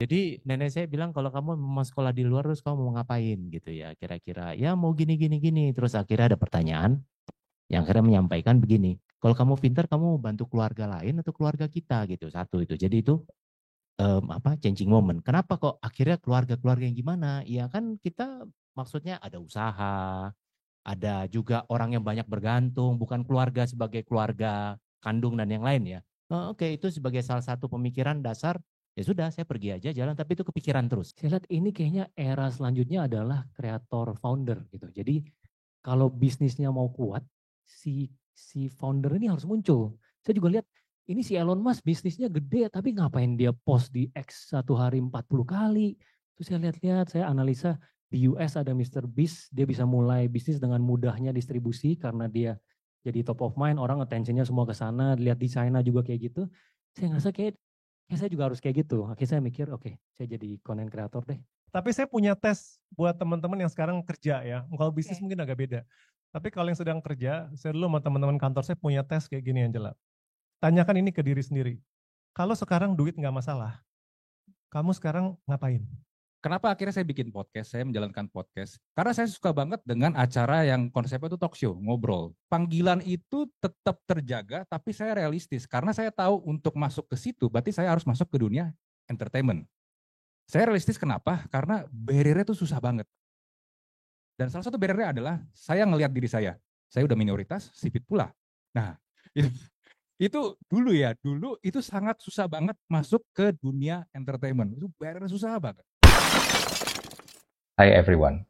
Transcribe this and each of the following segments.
Jadi nenek saya bilang kalau kamu mau sekolah di luar terus kamu mau ngapain gitu ya kira-kira. Ya mau gini gini gini. Terus akhirnya ada pertanyaan yang akhirnya menyampaikan begini. Kalau kamu pintar kamu bantu keluarga lain atau keluarga kita gitu. Satu itu. Jadi itu apa changing moment. Kenapa kok akhirnya keluarga-keluarga yang gimana? Ya kan kita maksudnya ada usaha, ada juga orang yang banyak bergantung, bukan keluarga sebagai keluarga kandung dan yang lain ya. Oh, oke, itu sebagai salah satu pemikiran dasar, ya sudah saya pergi aja jalan, tapi itu kepikiran terus. Saya lihat ini kayaknya era selanjutnya adalah kreator founder gitu. Jadi kalau bisnisnya mau kuat, si founder ini harus muncul. Saya juga lihat ini si Elon Musk bisnisnya gede, tapi ngapain dia post di X satu hari 40 kali. Terus saya lihat-lihat, saya analisa di US ada Mister Beast, dia bisa mulai bisnis dengan mudahnya distribusi karena dia jadi top of mind, orang attentionnya semua ke sana, lihat di China juga kayak gitu. Saya ngerasa kayak saya juga harus kayak gitu. Akhirnya saya mikir, oke, saya jadi content creator deh. Tapi saya punya tes buat teman-teman yang sekarang kerja ya. Kalau bisnis Oke. mungkin agak beda. Tapi kalau yang sedang kerja, saya dulu sama teman-teman kantor saya punya tes kayak gini Angela. Tanyakan ini ke diri sendiri. Kalau sekarang duit nggak masalah, kamu sekarang ngapain? Kenapa akhirnya saya bikin podcast, saya menjalankan podcast? Karena saya suka banget dengan acara yang konsepnya itu talk show, ngobrol. Panggilan itu tetap terjaga, tapi saya realistis. Karena saya tahu untuk masuk ke situ, berarti saya harus masuk ke dunia entertainment. Saya realistis kenapa? Karena barrier-nya itu susah banget. Dan salah satu barrier-nya adalah saya ngelihat diri saya. Saya udah minoritas, sipit pula. Nah, itu dulu ya, dulu itu sangat susah banget masuk ke dunia entertainment. Itu barrier susah banget. Hai everyone,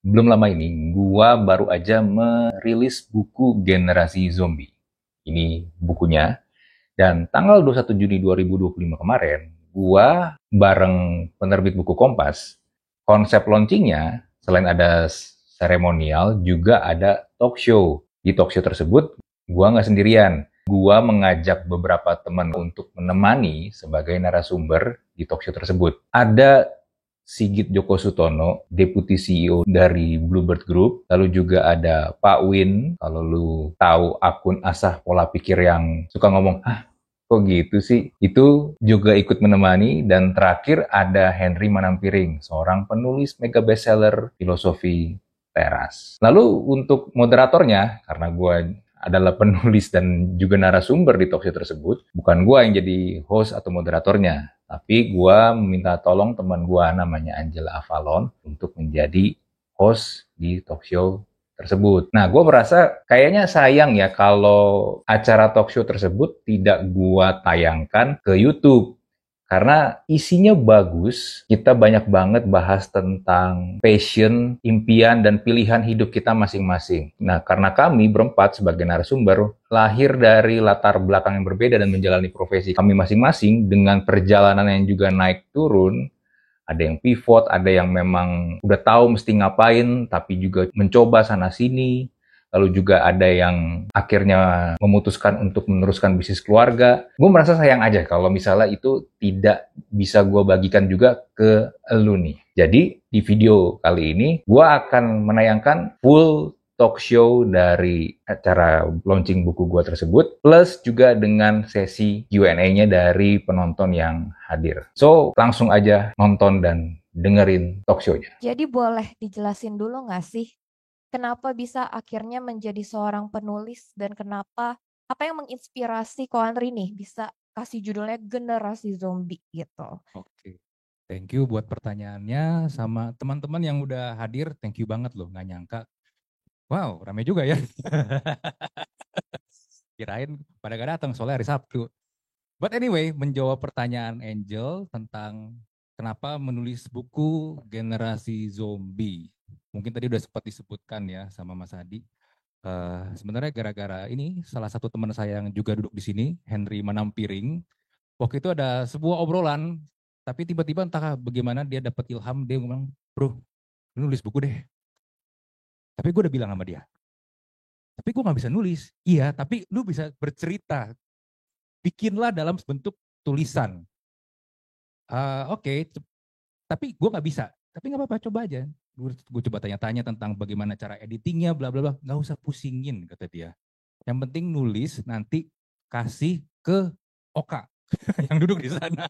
belum lama ini gua baru aja merilis buku Generasi Zombie. Ini bukunya, dan tanggal 21 Juni 2025 kemarin, gua bareng penerbit buku Kompas, konsep launchingnya selain ada seremonial, juga ada talk show. Di talk show tersebut, gua nggak sendirian. Gua mengajak beberapa teman untuk menemani sebagai narasumber di talk show tersebut. Ada Sigit Joko Sutono, Deputi CEO dari Bluebird Group. Lalu juga ada Pak Win, kalau lu tahu akun Asah Pola Pikir yang suka ngomong, kok gitu sih? Itu juga ikut menemani. Dan terakhir ada Henry Manampiring, seorang penulis mega bestseller filosofi teras. Lalu untuk moderatornya, karena gue adalah penulis dan juga narasumber di talkshow tersebut, bukan gue yang jadi host atau moderatornya, tapi gue meminta tolong teman gue namanya Angela Avalon untuk menjadi host di talkshow tersebut. Nah, gue merasa kayaknya sayang ya kalau acara talkshow tersebut tidak gue tayangkan ke YouTube. Karena isinya bagus, kita banyak banget bahas tentang passion, impian, dan pilihan hidup kita masing-masing. Nah, karena kami berempat sebagai narasumber, lahir dari latar belakang yang berbeda dan menjalani profesi kami masing-masing dengan perjalanan yang juga naik turun, ada yang pivot, ada yang memang udah tahu mesti ngapain, tapi juga mencoba sana-sini. Lalu juga ada yang akhirnya memutuskan untuk meneruskan bisnis keluarga. Gue merasa sayang aja kalau misalnya itu tidak bisa gue bagikan juga ke elu nih. Jadi di video kali ini gue akan menayangkan full talk show dari acara launching buku gue tersebut, plus juga dengan sesi Q&A-nya dari penonton yang hadir. So, langsung aja nonton dan dengerin talk show-nya. Jadi boleh dijelasin dulu nggak sih, kenapa bisa akhirnya menjadi seorang penulis dan kenapa, apa yang menginspirasi Ko Andri nih bisa kasih judulnya Generasi Zombie gitu? Oke. Thank you buat pertanyaannya, sama teman-teman yang udah hadir, thank you banget loh, nggak nyangka. Wow, rame juga ya. Kirain pada gak datang soalnya hari Sabtu. But anyway, menjawab pertanyaan Angel tentang kenapa menulis buku Generasi Zombie. Mungkin tadi udah sempat disebutkan ya sama Mas Adi. Sebenarnya gara-gara ini salah satu teman saya yang juga duduk di sini, Henry Manampiring. Waktu itu ada sebuah obrolan, tapi tiba-tiba entah bagaimana dia dapat ilham, dia ngomong, bro, lu nulis buku deh. Tapi gue udah bilang sama dia, tapi gue gak bisa nulis. Iya, tapi lu bisa bercerita. Bikinlah dalam bentuk tulisan. Oke, tapi gue gak bisa. Tapi gak apa-apa, coba aja. Gue coba tanya-tanya tentang bagaimana cara editingnya, bla bla bla. Gak usah pusingin, kata dia. Yang penting nulis, nanti kasih ke Oka yang duduk di sana.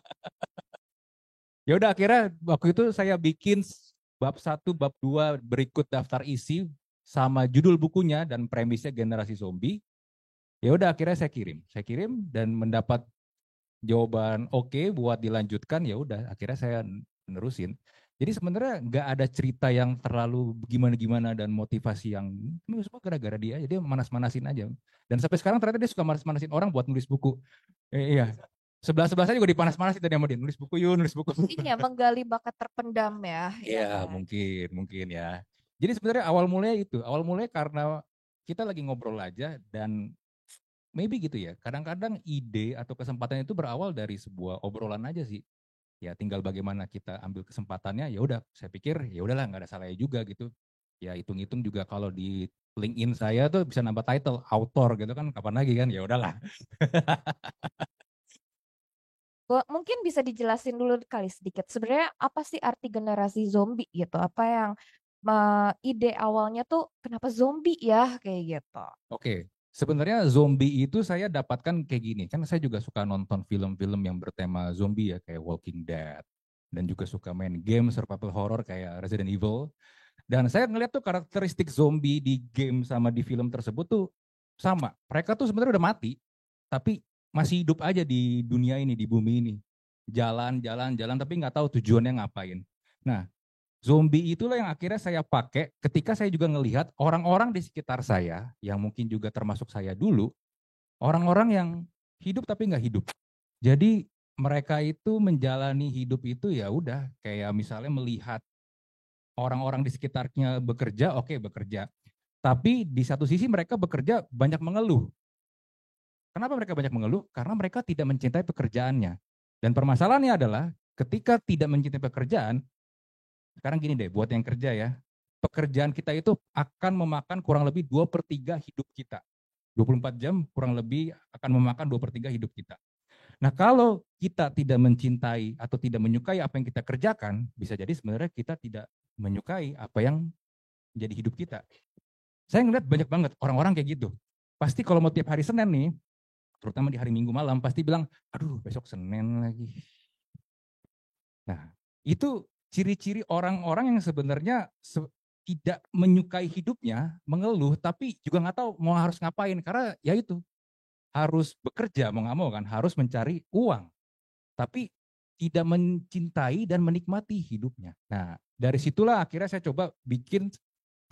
Ya udah akhirnya waktu itu saya bikin bab 1, bab 2 berikut daftar isi sama judul bukunya dan premisnya generasi zombie. Ya udah akhirnya saya kirim dan mendapat jawaban oke buat dilanjutkan. Ya udah akhirnya saya nerusin. Jadi sebenarnya nggak ada cerita yang terlalu gimana-gimana dan motivasi yang ini semua gara-gara dia aja, dia manas-manasin aja. Dan sampai sekarang ternyata dia suka manas-manasin orang buat nulis buku. Iya. Sebelah-sebelah saya juga dipanas-manasin tadi sama dia, nulis buku yuk, nulis buku. Ini ya menggali bakat terpendam ya. Iya, kan? mungkin ya. Jadi sebenarnya awal mulanya karena kita lagi ngobrol aja dan maybe gitu ya. Kadang-kadang ide atau kesempatan itu berawal dari sebuah obrolan aja sih. Ya tinggal bagaimana kita ambil kesempatannya. Ya udah, saya pikir ya udahlah nggak ada salahnya juga gitu. Ya hitung-hitung juga kalau di LinkedIn saya tuh bisa nambah title author gitu kan, kapan lagi kan? Ya udahlah. Mungkin bisa dijelasin dulu kali sedikit. Sebenarnya apa sih arti generasi zombie gitu? Apa yang ide awalnya tuh kenapa zombie ya kayak gitu? Oke, sebenarnya zombie itu saya dapatkan kayak gini. Kan saya juga suka nonton film-film yang bertema zombie ya, kayak Walking Dead. Dan juga suka main game survival horror kayak Resident Evil. Dan saya ngeliat tuh karakteristik zombie di game sama di film tersebut tuh sama. Mereka tuh sebenarnya udah mati, tapi masih hidup aja di dunia ini, di bumi ini. Jalan, tapi nggak tahu tujuannya ngapain. Nah, zombie itulah yang akhirnya saya pakai ketika saya juga ngelihat orang-orang di sekitar saya, yang mungkin juga termasuk saya dulu, orang-orang yang hidup tapi nggak hidup. Jadi mereka itu menjalani hidup itu ya udah kayak misalnya melihat orang-orang di sekitarnya bekerja, oke bekerja. Tapi di satu sisi mereka bekerja banyak mengeluh. Kenapa mereka banyak mengeluh? Karena mereka tidak mencintai pekerjaannya. Dan permasalahannya adalah ketika tidak mencintai pekerjaan, sekarang gini deh buat yang kerja ya, pekerjaan kita itu akan memakan kurang lebih 2/3 hidup kita. 24 jam kurang lebih akan memakan 2/3 hidup kita. Nah kalau kita tidak mencintai atau tidak menyukai apa yang kita kerjakan, bisa jadi sebenarnya kita tidak menyukai apa yang menjadi hidup kita. Saya ngeliat banyak banget orang-orang kayak gitu. Pasti kalau mau tiap hari Senin nih, terutama di hari Minggu malam, pasti bilang, aduh besok Senin lagi. Nah, itu ciri-ciri orang-orang yang sebenarnya tidak menyukai hidupnya, mengeluh, tapi juga nggak tahu mau harus ngapain. Karena ya itu, harus bekerja, mau nggak mau kan, harus mencari uang. Tapi tidak mencintai dan menikmati hidupnya. Nah, dari situlah akhirnya saya coba bikin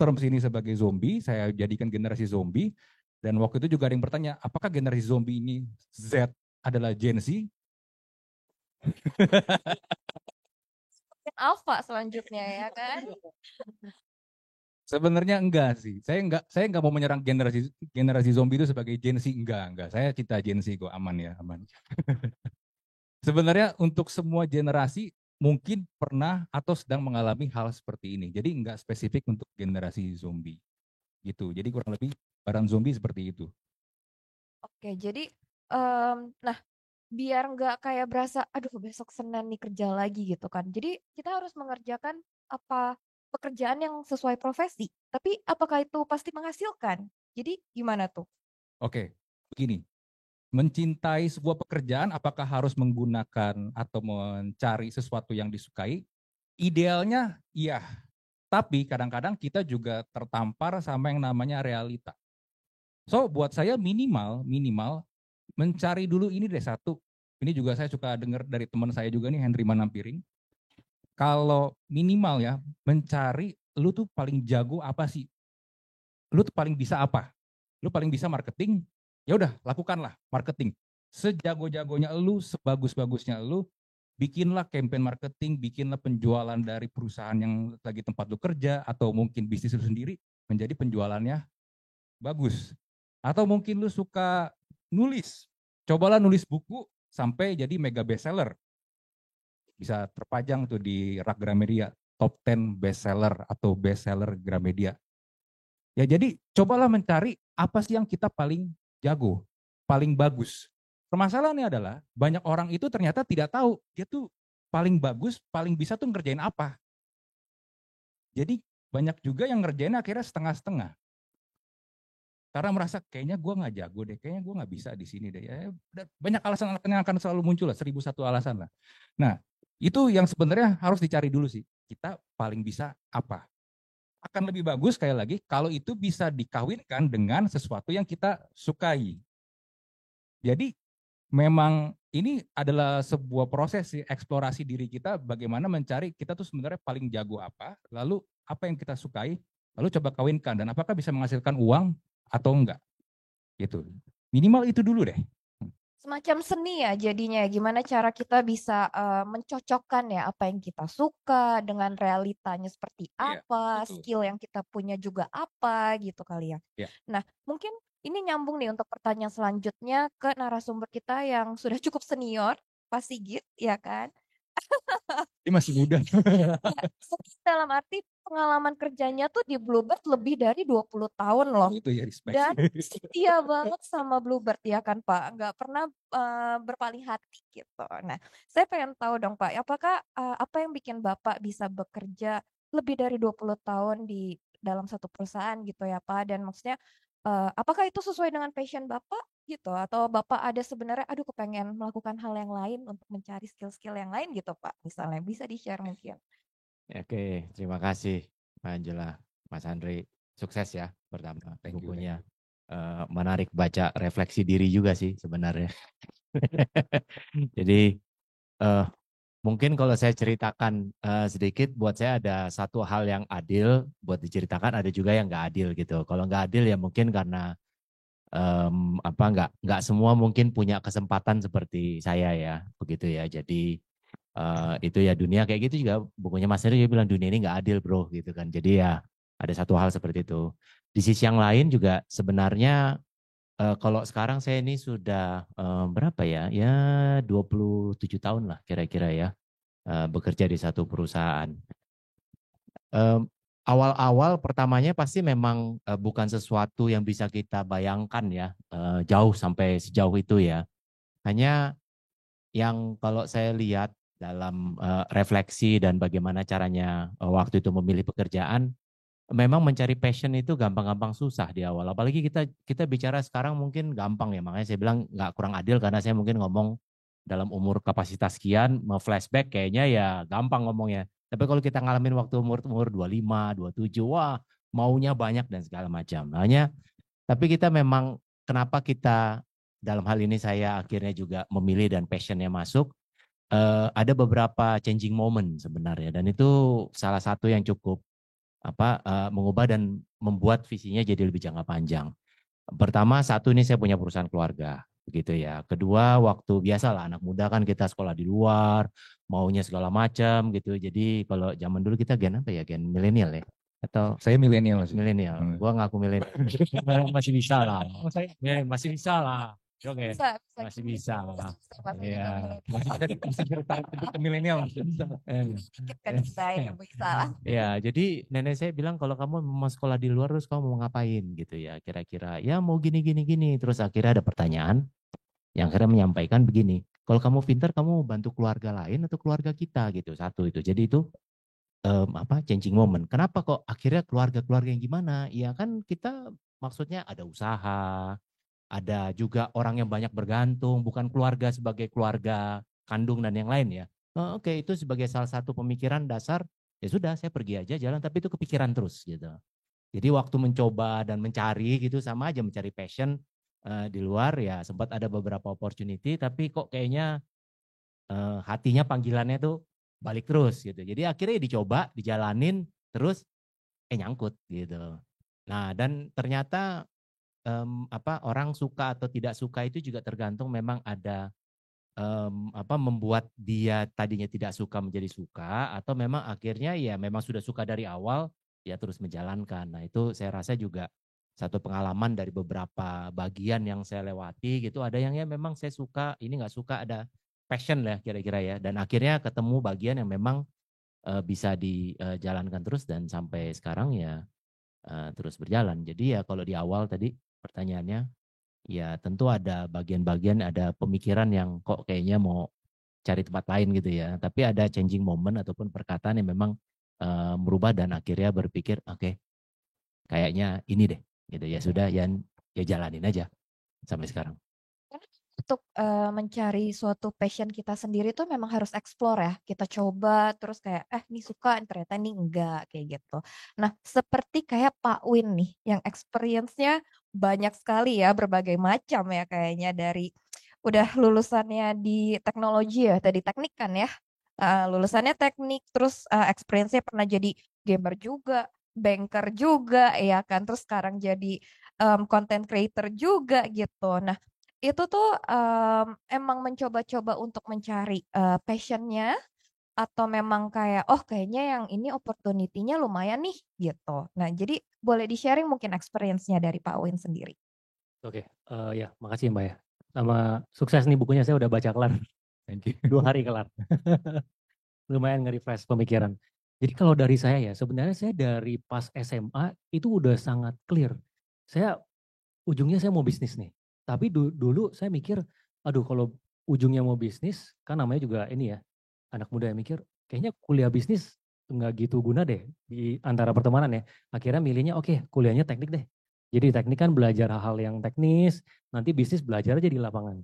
term ini sebagai zombie, saya jadikan generasi zombie. Dan waktu itu juga ada yang bertanya, apakah generasi zombie ini Z adalah Gen Z? Alpha selanjutnya ya kan? Sebenarnya enggak sih. Saya enggak mau menyerang generasi zombie itu sebagai Gen Z, enggak. Saya cinta Gen Z kok, aman ya, aman. Sebenarnya untuk semua generasi mungkin pernah atau sedang mengalami hal seperti ini. Jadi enggak spesifik untuk generasi zombie. Gitu. Jadi kurang lebih barang zombie seperti itu. Oke, jadi nah biar nggak kayak berasa, aduh besok Senin nih kerja lagi gitu kan. Jadi kita harus mengerjakan apa pekerjaan yang sesuai profesi. Tapi apakah itu pasti menghasilkan? Jadi gimana tuh? Oke, begini. Mencintai sebuah pekerjaan apakah harus menggunakan atau mencari sesuatu yang disukai? Idealnya iya. Tapi kadang-kadang kita juga tertampar sama yang namanya realita. So buat saya minimal mencari dulu ini deh satu. Ini juga saya suka dengar dari teman saya juga nih Henry Manampiring. Kalau minimal ya mencari lu tuh paling jago apa sih? Lu tuh paling bisa apa? Lu paling bisa marketing, ya udah lakukanlah marketing. Sejago-jagonya lu, sebagus-bagusnya lu, bikinlah campaign marketing, bikinlah penjualan dari perusahaan yang lagi tempat lu kerja atau mungkin bisnis lu sendiri menjadi penjualannya bagus. Atau mungkin lu suka nulis, cobalah nulis buku sampai jadi mega bestseller. Bisa terpajang tuh di rak Gramedia, top 10 bestseller atau bestseller Gramedia. Ya jadi cobalah mencari apa sih yang kita paling jago, paling bagus. Permasalahannya adalah banyak orang itu ternyata tidak tahu dia tuh paling bagus, paling bisa tuh ngerjain apa. Jadi banyak juga yang ngerjain akhirnya setengah-setengah. Karena merasa kayaknya gue nggak jago deh, kayaknya gue nggak bisa di sini deh. Ya, banyak alasan yang akan selalu muncul lah, 1001 alasan lah. Nah, Itu yang sebenarnya harus dicari dulu sih. Kita paling bisa apa? Akan lebih bagus sekali lagi kalau itu bisa dikawinkan dengan sesuatu yang kita sukai. Jadi memang ini adalah sebuah proses sih, eksplorasi diri kita bagaimana mencari kita tuh sebenarnya paling jago apa, lalu apa yang kita sukai, lalu coba kawinkan dan apakah bisa menghasilkan uang atau enggak. Gitu. Minimal itu dulu deh. Semacam seni ya jadinya, gimana cara kita bisa mencocokkan ya apa yang kita suka dengan realitanya seperti Iya, apa, betul. skill yang kita punya juga apa gitu kali ya. Iya. Nah, mungkin ini nyambung nih untuk pertanyaan selanjutnya ke narasumber kita yang sudah cukup senior, Pak Sigit, ya kan? Dia masih muda. Ya, dalam arti pengalaman kerjanya tuh di Bluebird lebih dari 20 tahun loh. Itu ya respect. Dan setia banget sama Bluebird ya kan Pak, nggak pernah berpaling hati gitu. Nah, saya pengen tahu dong Pak, apakah apa yang bikin Bapak bisa bekerja lebih dari 20 tahun di dalam satu perusahaan gitu ya Pak? Dan maksudnya apakah itu sesuai dengan passion Bapak gitu? Atau Bapak ada sebenarnya, aduh kepengen melakukan hal yang lain untuk mencari skill-skill yang lain gitu Pak? Misalnya bisa di-share mungkin. Oke, terima kasih Mbak Angela, Mas Andri. Sukses ya pertama Thank you, bukunya. Menarik baca refleksi diri juga sih sebenarnya. Jadi mungkin kalau saya ceritakan sedikit, buat saya ada satu hal yang adil buat diceritakan, ada juga yang nggak adil gitu. Kalau nggak adil ya mungkin karena nggak semua mungkin punya kesempatan seperti saya ya, begitu ya. Jadi itu ya dunia kayak gitu juga, bukunya Mas Heri dia bilang dunia ini nggak adil bro gitu kan. Jadi ya ada satu hal seperti itu. Di sisi yang lain juga sebenarnya kalau sekarang saya ini sudah berapa ya? Ya 27 tahun lah kira-kira ya bekerja di satu perusahaan. Awal-awal pertamanya pasti memang bukan sesuatu yang bisa kita bayangkan ya jauh sampai sejauh itu ya. Hanya yang kalau saya lihat dalam refleksi dan bagaimana caranya waktu itu memilih pekerjaan, memang mencari passion itu gampang-gampang susah di awal. Apalagi kita bicara sekarang mungkin gampang ya, makanya saya bilang nggak kurang adil karena saya mungkin ngomong dalam umur kapasitas sekian, mau flashback kayaknya ya gampang ngomongnya. Tapi kalau kita ngalamin waktu umur 25, 27, wah maunya banyak dan segala macam. Hanya tapi kita memang kenapa kita dalam hal ini saya akhirnya juga memilih dan passionnya masuk, ada beberapa changing moment sebenarnya dan itu salah satu yang cukup mengubah dan membuat visinya jadi lebih jangka panjang. Pertama, satu ini saya punya perusahaan keluarga, begitu ya. Kedua, waktu biasalah anak muda kan kita sekolah di luar, maunya segala macam gitu. Jadi kalau zaman dulu kita gen apa ya, gen milenial ya? Atau Saya milenial sih. milenial. Gua ngaku milenial. Masih bisa lah. Masih bisa lah. Oke. Masih bisa lah. Iya. Masih bertahan ke milenial. Sedikit kan bisa lah. Ya, jadi nenek saya bilang kalau kamu mau sekolah di luar terus kamu mau ngapain gitu ya, kira-kira ya mau gini. Terus akhirnya ada pertanyaan yang akhirnya menyampaikan begini, kalau kamu pintar kamu bantu keluarga lain atau keluarga kita gitu, satu itu. Jadi itu changing moment. Kenapa kok akhirnya keluarga-keluarga yang gimana? Ya kan kita maksudnya ada usaha, ada juga orang yang banyak bergantung, bukan keluarga sebagai keluarga kandung dan yang lain ya. Oke, itu sebagai salah satu pemikiran dasar, ya sudah saya pergi aja jalan, tapi itu kepikiran terus gitu. Jadi waktu mencoba dan mencari gitu sama aja mencari passion di luar ya sempat ada beberapa opportunity, tapi kok kayaknya hatinya panggilannya tuh balik terus gitu. Jadi akhirnya dicoba, dijalanin, terus nyangkut gitu. Nah dan ternyata orang suka atau tidak suka itu juga tergantung memang ada membuat dia tadinya tidak suka menjadi suka atau memang akhirnya ya memang sudah suka dari awal ya terus menjalankan. Nah itu saya rasa juga satu pengalaman dari beberapa bagian yang saya lewati gitu. Ada yang ya memang saya suka, ini nggak suka, ada passion lah kira-kira ya. Dan akhirnya ketemu bagian yang memang bisa dijalankan terus dan sampai sekarang ya terus berjalan. Jadi ya kalau di awal tadi pertanyaannya, ya tentu ada bagian-bagian, ada pemikiran yang kok kayaknya mau cari tempat lain gitu ya. Tapi ada changing moment ataupun perkataan yang memang merubah dan akhirnya berpikir, oke, kayaknya ini deh. Gitu ya sudah, ya jalanin aja sampai sekarang. untuk mencari suatu passion kita sendiri tuh memang harus explore ya. Kita coba terus kayak ini suka ternyata ini enggak kayak gitu. Nah, seperti kayak Pak Win nih yang experience-nya banyak sekali ya berbagai macam ya kayaknya dari udah lulusannya di teknologi ya, tadi teknik kan ya. Lulusannya teknik terus experience-nya pernah jadi gamer juga, banker juga ya kan. Terus sekarang jadi content creator juga gitu. Nah, itu tuh emang mencoba-coba untuk mencari passion-nya atau memang kayak oh kayaknya yang ini opportunity-nya lumayan nih gitu. Nah, jadi boleh di-sharing mungkin experience-nya dari Pak Win sendiri. Oke, ya makasih Mbak ya. Sama sukses nih bukunya saya udah baca kelar. Thank you. 2 hari kelar. Lumayan nge-refresh pemikiran. Jadi kalau dari saya ya, sebenarnya saya dari pas SMA itu udah sangat clear. Saya ujungnya saya mau bisnis nih. Tapi dulu saya mikir, aduh kalau ujungnya mau bisnis, kan namanya juga ini ya, anak muda yang mikir, kayaknya kuliah bisnis nggak gitu guna deh di antara pertemanan ya. Akhirnya milihnya oke, kuliahnya teknik deh. Jadi teknik kan belajar hal-hal yang teknis, nanti bisnis belajar aja di lapangan.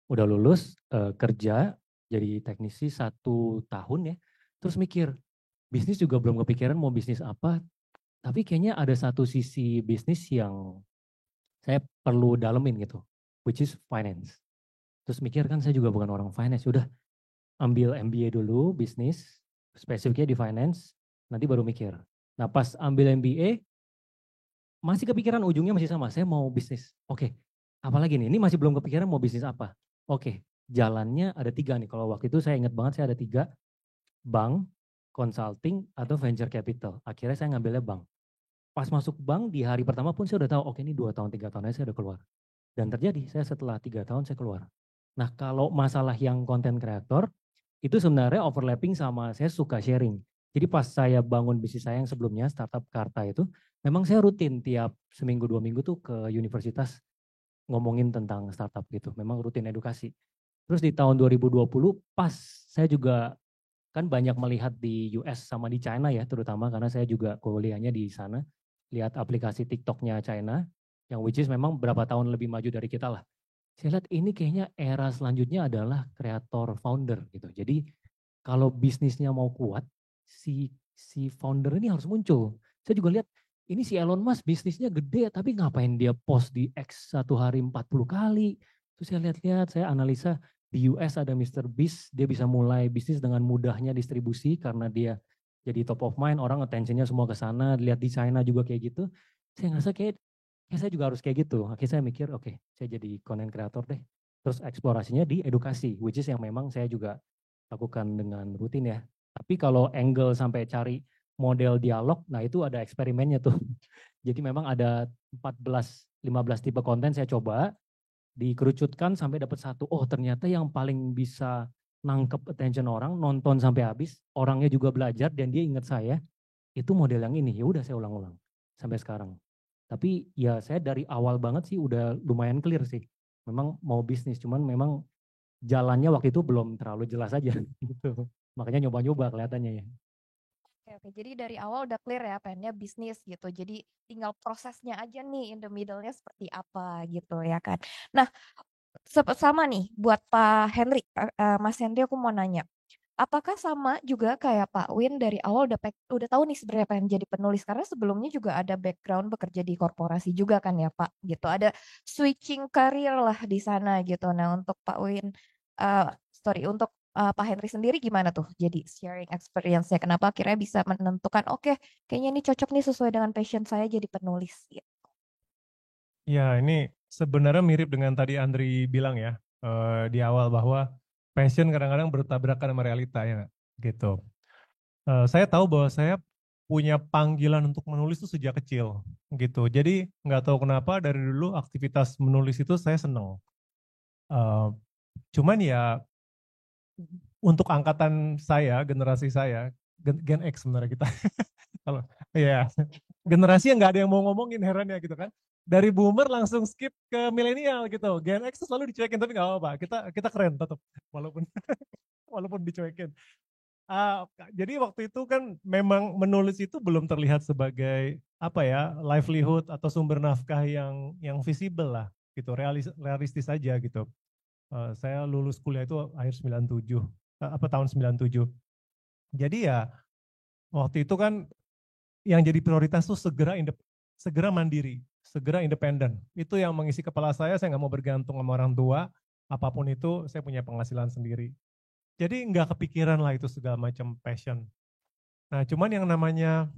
Udah lulus, kerja jadi teknisi 1 tahun ya, terus mikir, bisnis juga belum kepikiran mau bisnis apa, tapi kayaknya ada satu sisi bisnis yang saya perlu dalemin gitu, which is finance. Terus mikir kan saya juga bukan orang finance, udah ambil MBA dulu bisnis, spesifiknya di finance, nanti baru mikir. Nah pas ambil MBA, masih kepikiran ujungnya masih sama, saya mau bisnis. Oke, apalagi nih, ini masih belum kepikiran mau bisnis apa. Oke, jalannya ada 3 nih, kalau waktu itu saya ingat banget saya ada 3, bank, consulting, atau venture capital. Akhirnya saya ngambilnya bank. Pas masuk bank di hari pertama pun saya udah tahu, oke ini 2 tahun, 3 tahun aja saya udah keluar. Dan terjadi, saya setelah 3 tahun saya keluar. Nah kalau masalah yang content creator, itu sebenarnya overlapping sama saya suka sharing. Jadi pas saya bangun bisnis saya yang sebelumnya, startup Karta itu, memang saya rutin tiap seminggu 2 minggu tuh ke universitas ngomongin tentang startup gitu. Memang rutin edukasi. Terus di tahun 2020 pas saya juga kan banyak melihat di US sama di China ya terutama karena saya juga kuliahnya di sana. Lihat aplikasi TikToknya China yang which is memang berapa tahun lebih maju dari kita lah. Saya lihat ini kayaknya era selanjutnya adalah kreator founder gitu. Jadi kalau bisnisnya mau kuat, si founder ini harus muncul. Saya juga lihat ini si Elon Musk bisnisnya gede tapi ngapain dia post di X 1 hari 40 kali. Terus saya lihat-lihat, saya analisa di US ada Mr. Beast, dia bisa mulai bisnis dengan mudahnya distribusi karena dia jadi top of mind, orang attentionnya semua ke sana, lihat di China juga kayak gitu. Saya ngerasa kayak saya juga harus kayak gitu. Akhirnya saya mikir, oke, saya jadi content creator deh. Terus eksplorasinya di edukasi, which is yang memang saya juga lakukan dengan rutin ya. Tapi kalau angle sampai cari model dialog, nah itu ada eksperimennya tuh. Jadi memang ada 14-15 tipe konten saya coba, dikerucutkan sampai dapat 1. Oh ternyata yang paling bisa nangkep attention orang, nonton sampai habis, orangnya juga belajar dan dia ingat saya, itu model yang ini. Ya udah saya ulang-ulang sampai sekarang. Tapi ya saya dari awal banget sih udah lumayan clear sih. Memang mau bisnis, cuman memang jalannya waktu itu belum terlalu jelas aja gitu. Makanya nyoba-nyoba kelihatannya ya. Oke, jadi dari awal udah clear ya pengennya bisnis gitu. Jadi tinggal prosesnya aja nih in the middle-nya seperti apa gitu ya kan. Nah, sama nih buat Pak Henry, Mas Henry aku mau nanya. Apakah sama juga kayak Pak Win dari awal udah tahu nih sebenarnya pengen jadi penulis karena sebelumnya juga ada background bekerja di korporasi juga kan ya Pak gitu. Ada switching karir lah di sana gitu. Nah, untuk Pak Win untuk Pak Henry sendiri gimana tuh jadi sharing experience-nya kenapa akhirnya bisa menentukan oke kayaknya ini cocok nih sesuai dengan passion saya jadi penulis gitu. Ya, ini sebenarnya mirip dengan tadi Andri bilang ya di awal bahwa passion kadang-kadang bertabrakan sama realita ya, gitu. Saya tahu bahwa saya punya panggilan untuk menulis itu sejak kecil, gitu. Jadi nggak tahu kenapa dari dulu aktivitas menulis itu saya seneng. Cuman ya untuk angkatan saya, generasi saya, Gen X sebenarnya kita. Kalau ya generasi yang nggak ada yang mau ngomongin heran ya gitu kan. Dari boomer langsung skip ke milenial gitu. Gen X tuh selalu dicuekin tapi nggak apa-apa. Kita keren tetap walaupun walaupun dicuekin. Jadi waktu itu kan memang menulis itu belum terlihat sebagai apa ya livelihood atau sumber nafkah yang visible lah gitu realistis aja gitu. Saya lulus kuliah itu akhir 97, tahun 97. Jadi ya waktu itu kan yang jadi prioritas tuh segera mandiri, segera independen. Itu yang mengisi kepala saya nggak mau bergantung sama orang tua, apapun itu saya punya penghasilan sendiri. Jadi nggak kepikiran lah itu segala macam passion. Nah cuman yang namanya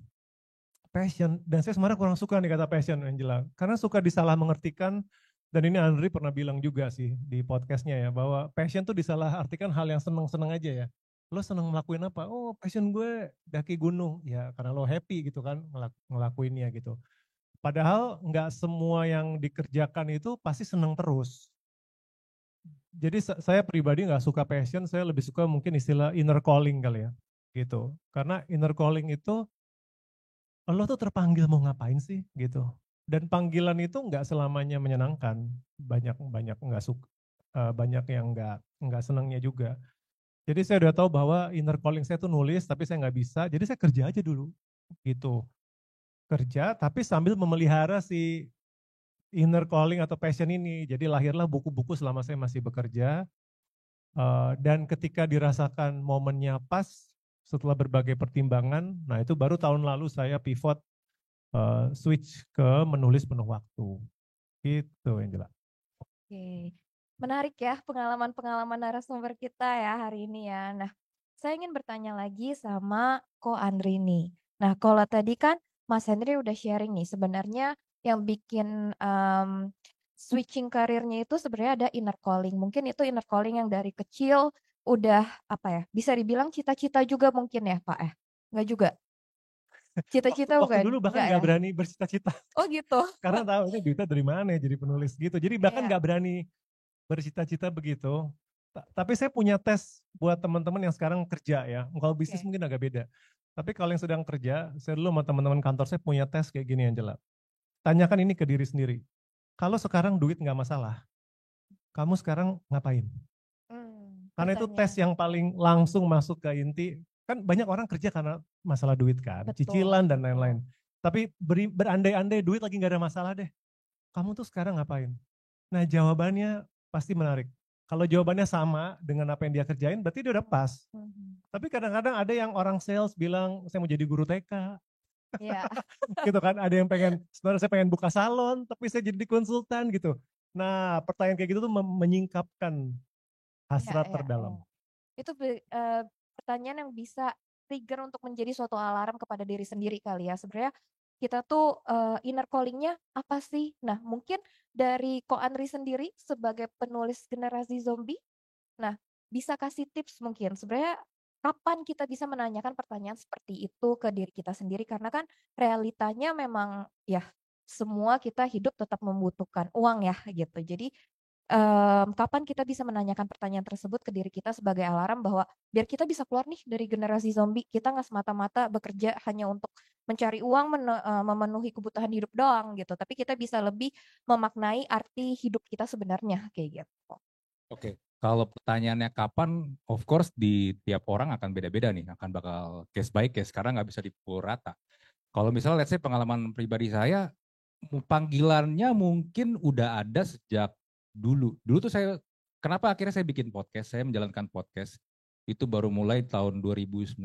passion, dan saya sebenarnya kurang suka nih kata passion Angela, karena suka disalah mengertikan, dan ini Andri pernah bilang juga sih di podcastnya ya, bahwa passion tuh disalah artikan hal yang seneng-seneng aja ya. Lo seneng ngelakuin apa? Oh passion gue daki gunung, ya karena lo happy gitu kan ngelakuinnya gitu. Padahal nggak semua yang dikerjakan itu pasti seneng terus. Jadi saya pribadi nggak suka passion, saya lebih suka mungkin istilah inner calling kali ya, gitu. Karena inner calling itu lo tuh terpanggil mau ngapain sih gitu. Dan panggilan itu nggak selamanya menyenangkan, banyak nggak suka, banyak yang nggak senangnya juga. Jadi saya udah tahu bahwa inner calling saya tuh nulis, tapi saya nggak bisa, jadi saya kerja aja dulu gitu. Kerja tapi sambil memelihara si inner calling atau passion ini. Jadi lahirlah buku-buku selama saya masih bekerja. Dan ketika dirasakan momennya pas, setelah berbagai pertimbangan, nah itu baru tahun lalu saya pivot, switch ke menulis penuh waktu. Gitu Angela. Oke, menarik ya pengalaman-pengalaman narasumber kita ya hari ini ya. Nah, saya ingin bertanya lagi sama Ko Andri nih. Nah, kalau tadi kan Mas Henry udah sharing nih, sebenarnya yang bikin switching karirnya itu sebenarnya ada inner calling. Mungkin itu inner calling yang dari kecil udah apa ya, bisa dibilang cita-cita juga mungkin ya Pak ya? Enggak juga? Cita-cita Waktu bukan? dulu bahkan Enggak nggak ya? berani bercita-cita. Oh gitu? Karena tahu ini duitnya dari mana ya jadi penulis gitu. Jadi bahkan Iya. nggak berani bercita-cita begitu. Tapi saya punya tes buat teman-teman yang sekarang kerja ya. Kalau bisnis Oke. mungkin agak beda. Tapi kalau yang sedang kerja, saya dulu sama teman-teman kantor saya punya tes kayak gini Angela. Tanyakan ini ke diri sendiri. Kalau sekarang duit nggak masalah, kamu sekarang ngapain? Karena itu tes Pertanyaan. yang paling langsung masuk ke inti. Kan banyak orang kerja karena masalah duit kan, Betul, cicilan dan betul. lain-lain. Tapi berandai-andai duit lagi nggak ada masalah deh. Kamu tuh sekarang ngapain? Nah jawabannya pasti menarik. Kalau jawabannya sama dengan apa yang dia kerjain, berarti dia udah pas. Tapi kadang-kadang ada yang orang sales bilang, saya mau jadi guru TK. Iya. Gitu kan, ada yang sebenarnya saya pengen buka salon, tapi saya jadi konsultan gitu. Nah pertanyaan kayak gitu tuh menyingkapkan hasrat Ya, terdalam. Itu pertanyaan yang bisa trigger untuk menjadi suatu alarm kepada diri sendiri kali ya. Sebenarnya kita tuh inner calling-nya apa sih? Nah, mungkin dari Ko Andri sendiri sebagai penulis generasi zombie, nah bisa kasih tips mungkin sebenarnya kapan kita bisa menanyakan pertanyaan seperti itu ke diri kita sendiri karena kan realitanya memang ya semua kita hidup tetap membutuhkan uang ya gitu. Jadi kapan kita bisa menanyakan pertanyaan tersebut ke diri kita sebagai alarm bahwa biar kita bisa keluar nih dari generasi zombie, kita nggak semata-mata bekerja hanya untuk mencari uang, memenuhi kebutuhan hidup doang gitu, tapi kita bisa lebih memaknai arti hidup kita sebenarnya kayak gitu. Oke, kalau pertanyaannya kapan, of course di tiap orang akan beda-beda nih, akan bakal case by case, karena nggak bisa dipukul rata. Kalau misalnya let's say pengalaman pribadi saya, panggilannya mungkin udah ada sejak dulu. Dulu tuh saya, kenapa akhirnya saya bikin podcast, saya menjalankan podcast, itu baru mulai tahun 2019,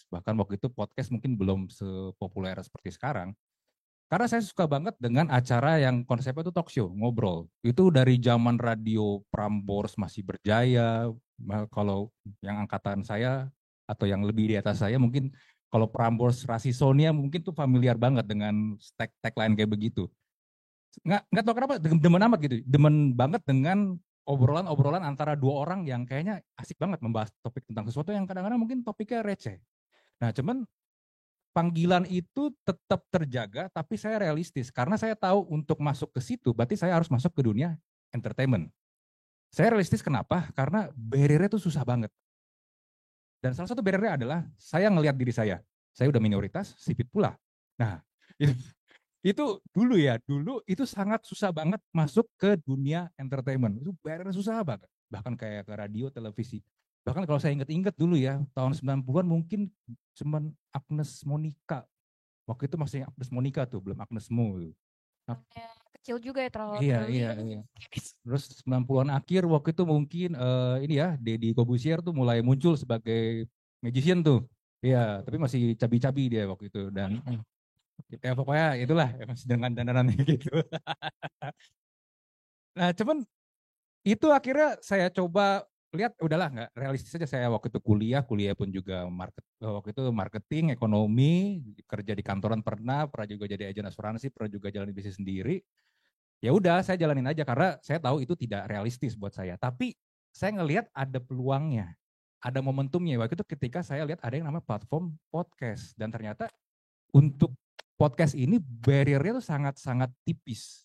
bahkan waktu itu podcast mungkin belum sepopuler seperti sekarang. Karena saya suka banget dengan acara yang konsepnya itu talk show, ngobrol. Itu dari zaman radio Prambors masih berjaya, kalau yang angkatan saya atau yang lebih di atas saya mungkin kalau Prambors Rasisonia mungkin tuh familiar banget dengan tagline kayak begitu. Nggak tahu kenapa demen amat gitu, demen banget dengan obrolan-obrolan antara dua orang yang kayaknya asik banget membahas topik tentang sesuatu yang kadang-kadang mungkin topiknya receh. Nah cuman panggilan itu tetap terjaga, tapi saya realistis karena saya tahu untuk masuk ke situ, berarti saya harus masuk ke dunia entertainment. Saya realistis kenapa? Karena barrier-nya itu susah banget. Dan salah satu barrier-nya adalah saya ngelihat diri saya udah minoritas, sipit pula. Nah, itu dulu ya, dulu itu sangat susah banget masuk ke dunia entertainment. Itu barrier susah banget. Bahkan kayak ke radio, televisi. Bahkan kalau saya inget-inget dulu ya, tahun 90-an mungkin cuman Agnes Monica. Waktu itu masih Agnes Monica tuh, belum Agnes Mo. Nah, kecil juga ya, terlalu Iya, early. iya, iya. Terus 90-an akhir waktu itu mungkin ini ya Deddy Corbuzier tuh mulai muncul sebagai magician tuh. Iya, tapi masih cabi-cabi dia waktu itu dan ya pokoknya itulah masih dengan dandanannya gitu. Nah, cuman itu akhirnya saya coba lihat udahlah nggak realistis aja. Saya waktu itu kuliah pun juga waktu itu marketing, ekonomi, kerja di kantoran pernah juga jadi agen asuransi, pernah juga jalan bisnis sendiri. Ya udah saya jalanin aja karena saya tahu itu tidak realistis buat saya. Tapi saya ngelihat ada peluangnya, ada momentumnya. Waktu itu ketika saya lihat ada yang namanya platform podcast dan ternyata untuk podcast ini barrier-nya tuh sangat-sangat tipis.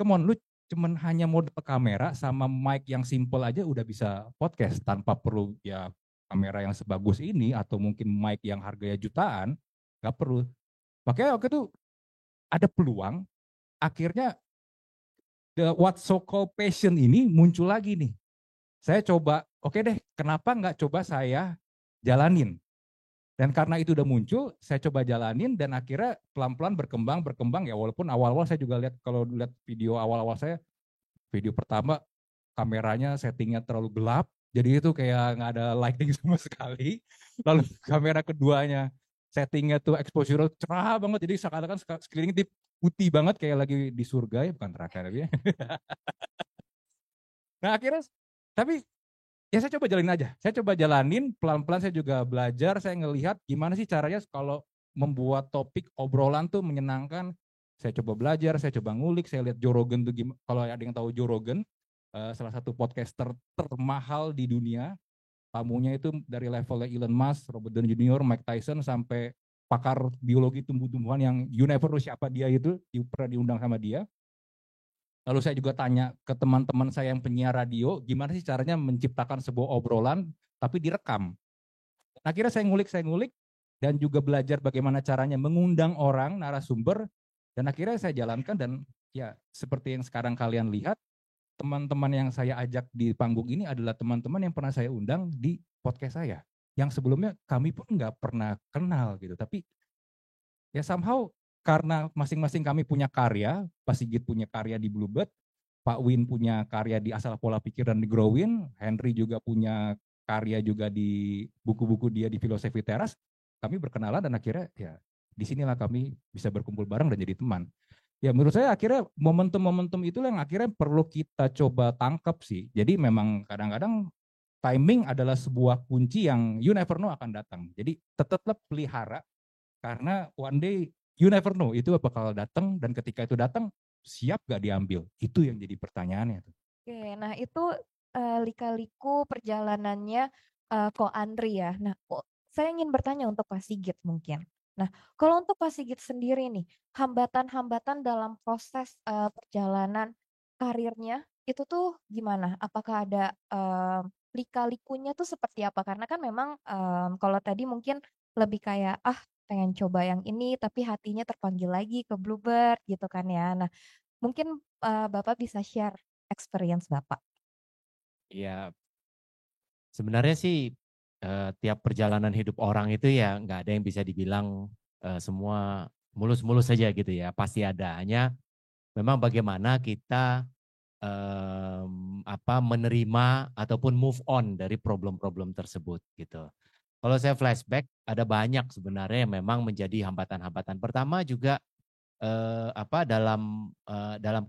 Come on, lu cuman hanya modal kamera sama mic yang simple aja udah bisa podcast tanpa perlu ya kamera yang sebagus ini atau mungkin mic yang harganya jutaan, nggak perlu. Makanya waktu itu ada peluang, akhirnya the what so called passion ini muncul lagi nih. Saya coba, oke deh, kenapa nggak coba saya jalanin? Dan karena itu udah muncul, saya coba jalanin dan akhirnya pelan-pelan berkembang ya walaupun awal-awal saya juga lihat kalau lihat video awal-awal saya, video pertama kameranya settingnya terlalu gelap, jadi itu kayak nggak ada lighting sama sekali. Lalu kamera keduanya settingnya tuh exposure cerah banget, jadi seakan-akan sekelilingnya putih banget kayak lagi di surga ya, bukan neraka tapi ya. Nah akhirnya, tapi ya saya coba jalanin aja. Saya coba jalanin, pelan-pelan saya juga belajar, saya ngelihat gimana sih caranya kalau membuat topik obrolan tuh menyenangkan. Saya coba belajar, saya coba ngulik, saya lihat Joe Rogan tuh gimana. Kalau ada yang tahu Joe Rogan, salah satu podcaster termahal di dunia. Tamunya itu dari levelnya Elon Musk, Robert Downey Jr., Mike Tyson, sampai pakar biologi tumbuh-tumbuhan yang you never know siapa dia itu, pernah diundang sama dia. Lalu saya juga tanya ke teman-teman saya yang penyiar radio, gimana sih caranya menciptakan sebuah obrolan tapi direkam. Akhirnya saya ngulik, dan juga belajar bagaimana caranya mengundang orang, narasumber, dan akhirnya saya jalankan dan ya seperti yang sekarang kalian lihat, teman-teman yang saya ajak di panggung ini adalah teman-teman yang pernah saya undang di podcast saya. Yang sebelumnya kami pun nggak pernah kenal gitu, tapi ya somehow karena masing-masing kami punya karya, Pak Sigit punya karya di Bluebird, Pak Win punya karya di Asal Pola Pikir dan di Growin, Henry juga punya karya juga di buku-buku dia di Filosofi Teras, kami berkenalan dan akhirnya ya disinilah kami bisa berkumpul bareng dan jadi teman. Ya menurut saya akhirnya momentum-momentum itulah yang akhirnya perlu kita coba tangkap sih. Jadi memang kadang-kadang timing adalah sebuah kunci yang you never know akan datang. Jadi tetaplah pelihara karena one day you never know itu bakal datang dan ketika itu datang siap gak diambil? Itu yang jadi pertanyaannya. Oke, nah itu lika-liku perjalanannya Ko Andri ya. Nah, saya ingin bertanya untuk Pak Sigit mungkin. Nah, kalau untuk Pak Sigit sendiri nih, hambatan-hambatan dalam proses perjalanan karirnya itu tuh gimana? Apakah ada lika-likunya tuh seperti apa? Karena kan memang kalau tadi mungkin lebih kayak pengen coba yang ini tapi hatinya terpanggil lagi ke Bluebird gitu kan ya. Nah, mungkin Bapak bisa share experience Bapak. Ya, sebenarnya sih tiap perjalanan hidup orang itu ya nggak ada yang bisa dibilang semua mulus-mulus saja gitu ya. Pasti ada. Hanya memang bagaimana kita menerima ataupun move on dari problem-problem tersebut gitu. Kalau saya flashback, ada banyak sebenarnya yang memang menjadi hambatan-hambatan. Pertama juga dalam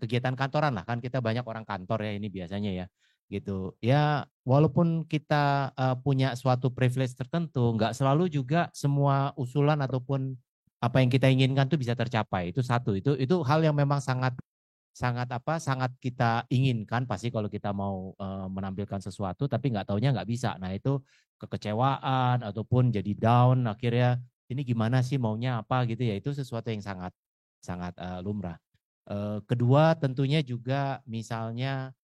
kegiatan kantoran lah, kan kita banyak orang kantor ya ini biasanya ya gitu. Ya walaupun kita punya suatu privilege tertentu, nggak selalu juga semua usulan ataupun apa yang kita inginkan tuh bisa tercapai. Itu satu. Itu hal yang memang sangat kita inginkan pasti kalau kita mau menampilkan sesuatu tapi nggak taunya nggak bisa. Nah itu kekecewaan ataupun jadi down akhirnya ini gimana sih maunya apa gitu ya, itu sesuatu yang sangat lumrah. Kedua tentunya juga misalnya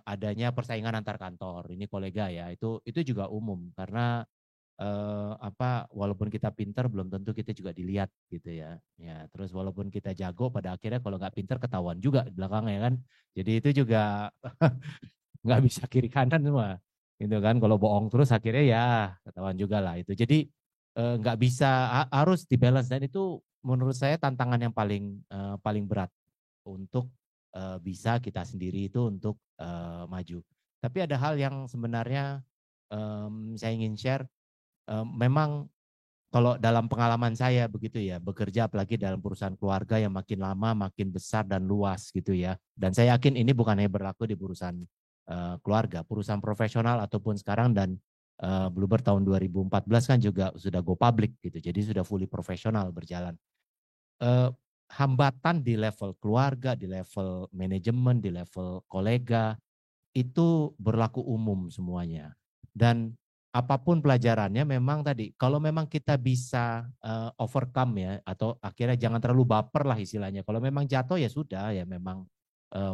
adanya persaingan antar kantor, ini kolega ya, itu juga umum karena walaupun kita pinter belum tentu kita juga dilihat gitu ya. Ya terus walaupun kita jago pada akhirnya kalau nggak pinter ketahuan juga di belakangnya kan. Jadi itu juga nggak bisa kiri kanan semua gitu kan. Kalau bohong terus akhirnya ya ketahuan juga lah itu. Jadi nggak bisa, harus dibalance dan itu menurut saya tantangan yang paling berat untuk bisa kita sendiri itu untuk maju. Tapi ada hal yang sebenarnya saya ingin share. Memang kalau dalam pengalaman saya begitu ya, bekerja apalagi dalam perusahaan keluarga yang makin lama makin besar dan luas gitu ya. Dan saya yakin ini bukan hanya berlaku di perusahaan keluarga, perusahaan profesional ataupun sekarang dan Bluebird tahun 2014 kan juga sudah go public gitu. Jadi sudah fully profesional berjalan. Hambatan di level keluarga, di level manajemen, di level kolega itu berlaku umum semuanya. Dan apapun pelajarannya memang tadi, kalau memang kita bisa overcome ya, atau akhirnya jangan terlalu baper lah istilahnya. Kalau memang jatuh ya sudah, ya memang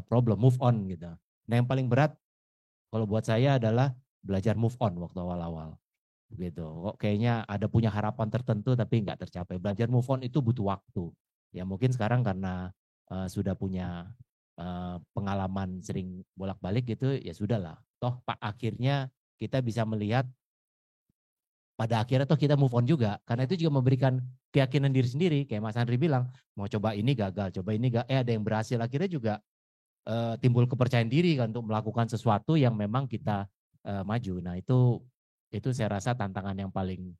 problem, move on gitu. Nah yang paling berat kalau buat saya adalah belajar move on waktu awal-awal. Gitu. Kok kayaknya ada punya harapan tertentu tapi nggak tercapai. Belajar move on itu butuh waktu. Ya mungkin sekarang karena sudah punya pengalaman sering bolak-balik gitu, ya sudahlah. Toh Pak akhirnya kita bisa melihat pada akhirnya toh kita move on juga. Karena itu juga memberikan keyakinan diri sendiri. Kayak Mas Andri bilang, mau coba ini gagal, coba ini gagal. Ada yang berhasil. Akhirnya juga timbul kepercayaan diri kan untuk melakukan sesuatu yang memang kita maju. Nah itu saya rasa tantangan yang paling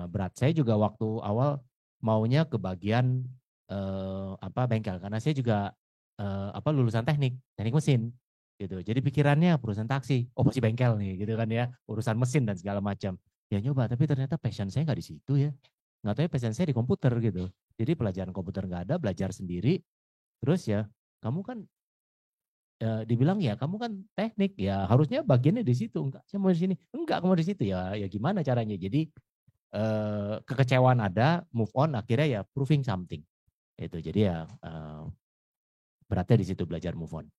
berat. Saya juga waktu awal maunya ke bagian bengkel karena saya juga lulusan teknik mesin gitu. Jadi pikirannya perusahaan taksi, oh pasti bengkel nih gitu kan ya, urusan mesin dan segala macam. Ya nyoba tapi ternyata passion saya nggak di situ ya. Nggak tahu ya passion saya di komputer gitu. Jadi pelajaran komputer nggak ada, belajar sendiri. Terus ya kamu kan dibilang ya kamu kan teknik ya harusnya bagiannya di situ, enggak saya mau di sini, enggak kamu di situ ya gimana caranya. Jadi kekecewaan ada, move on, akhirnya ya proving something itu. Jadi ya beratnya di situ belajar move on.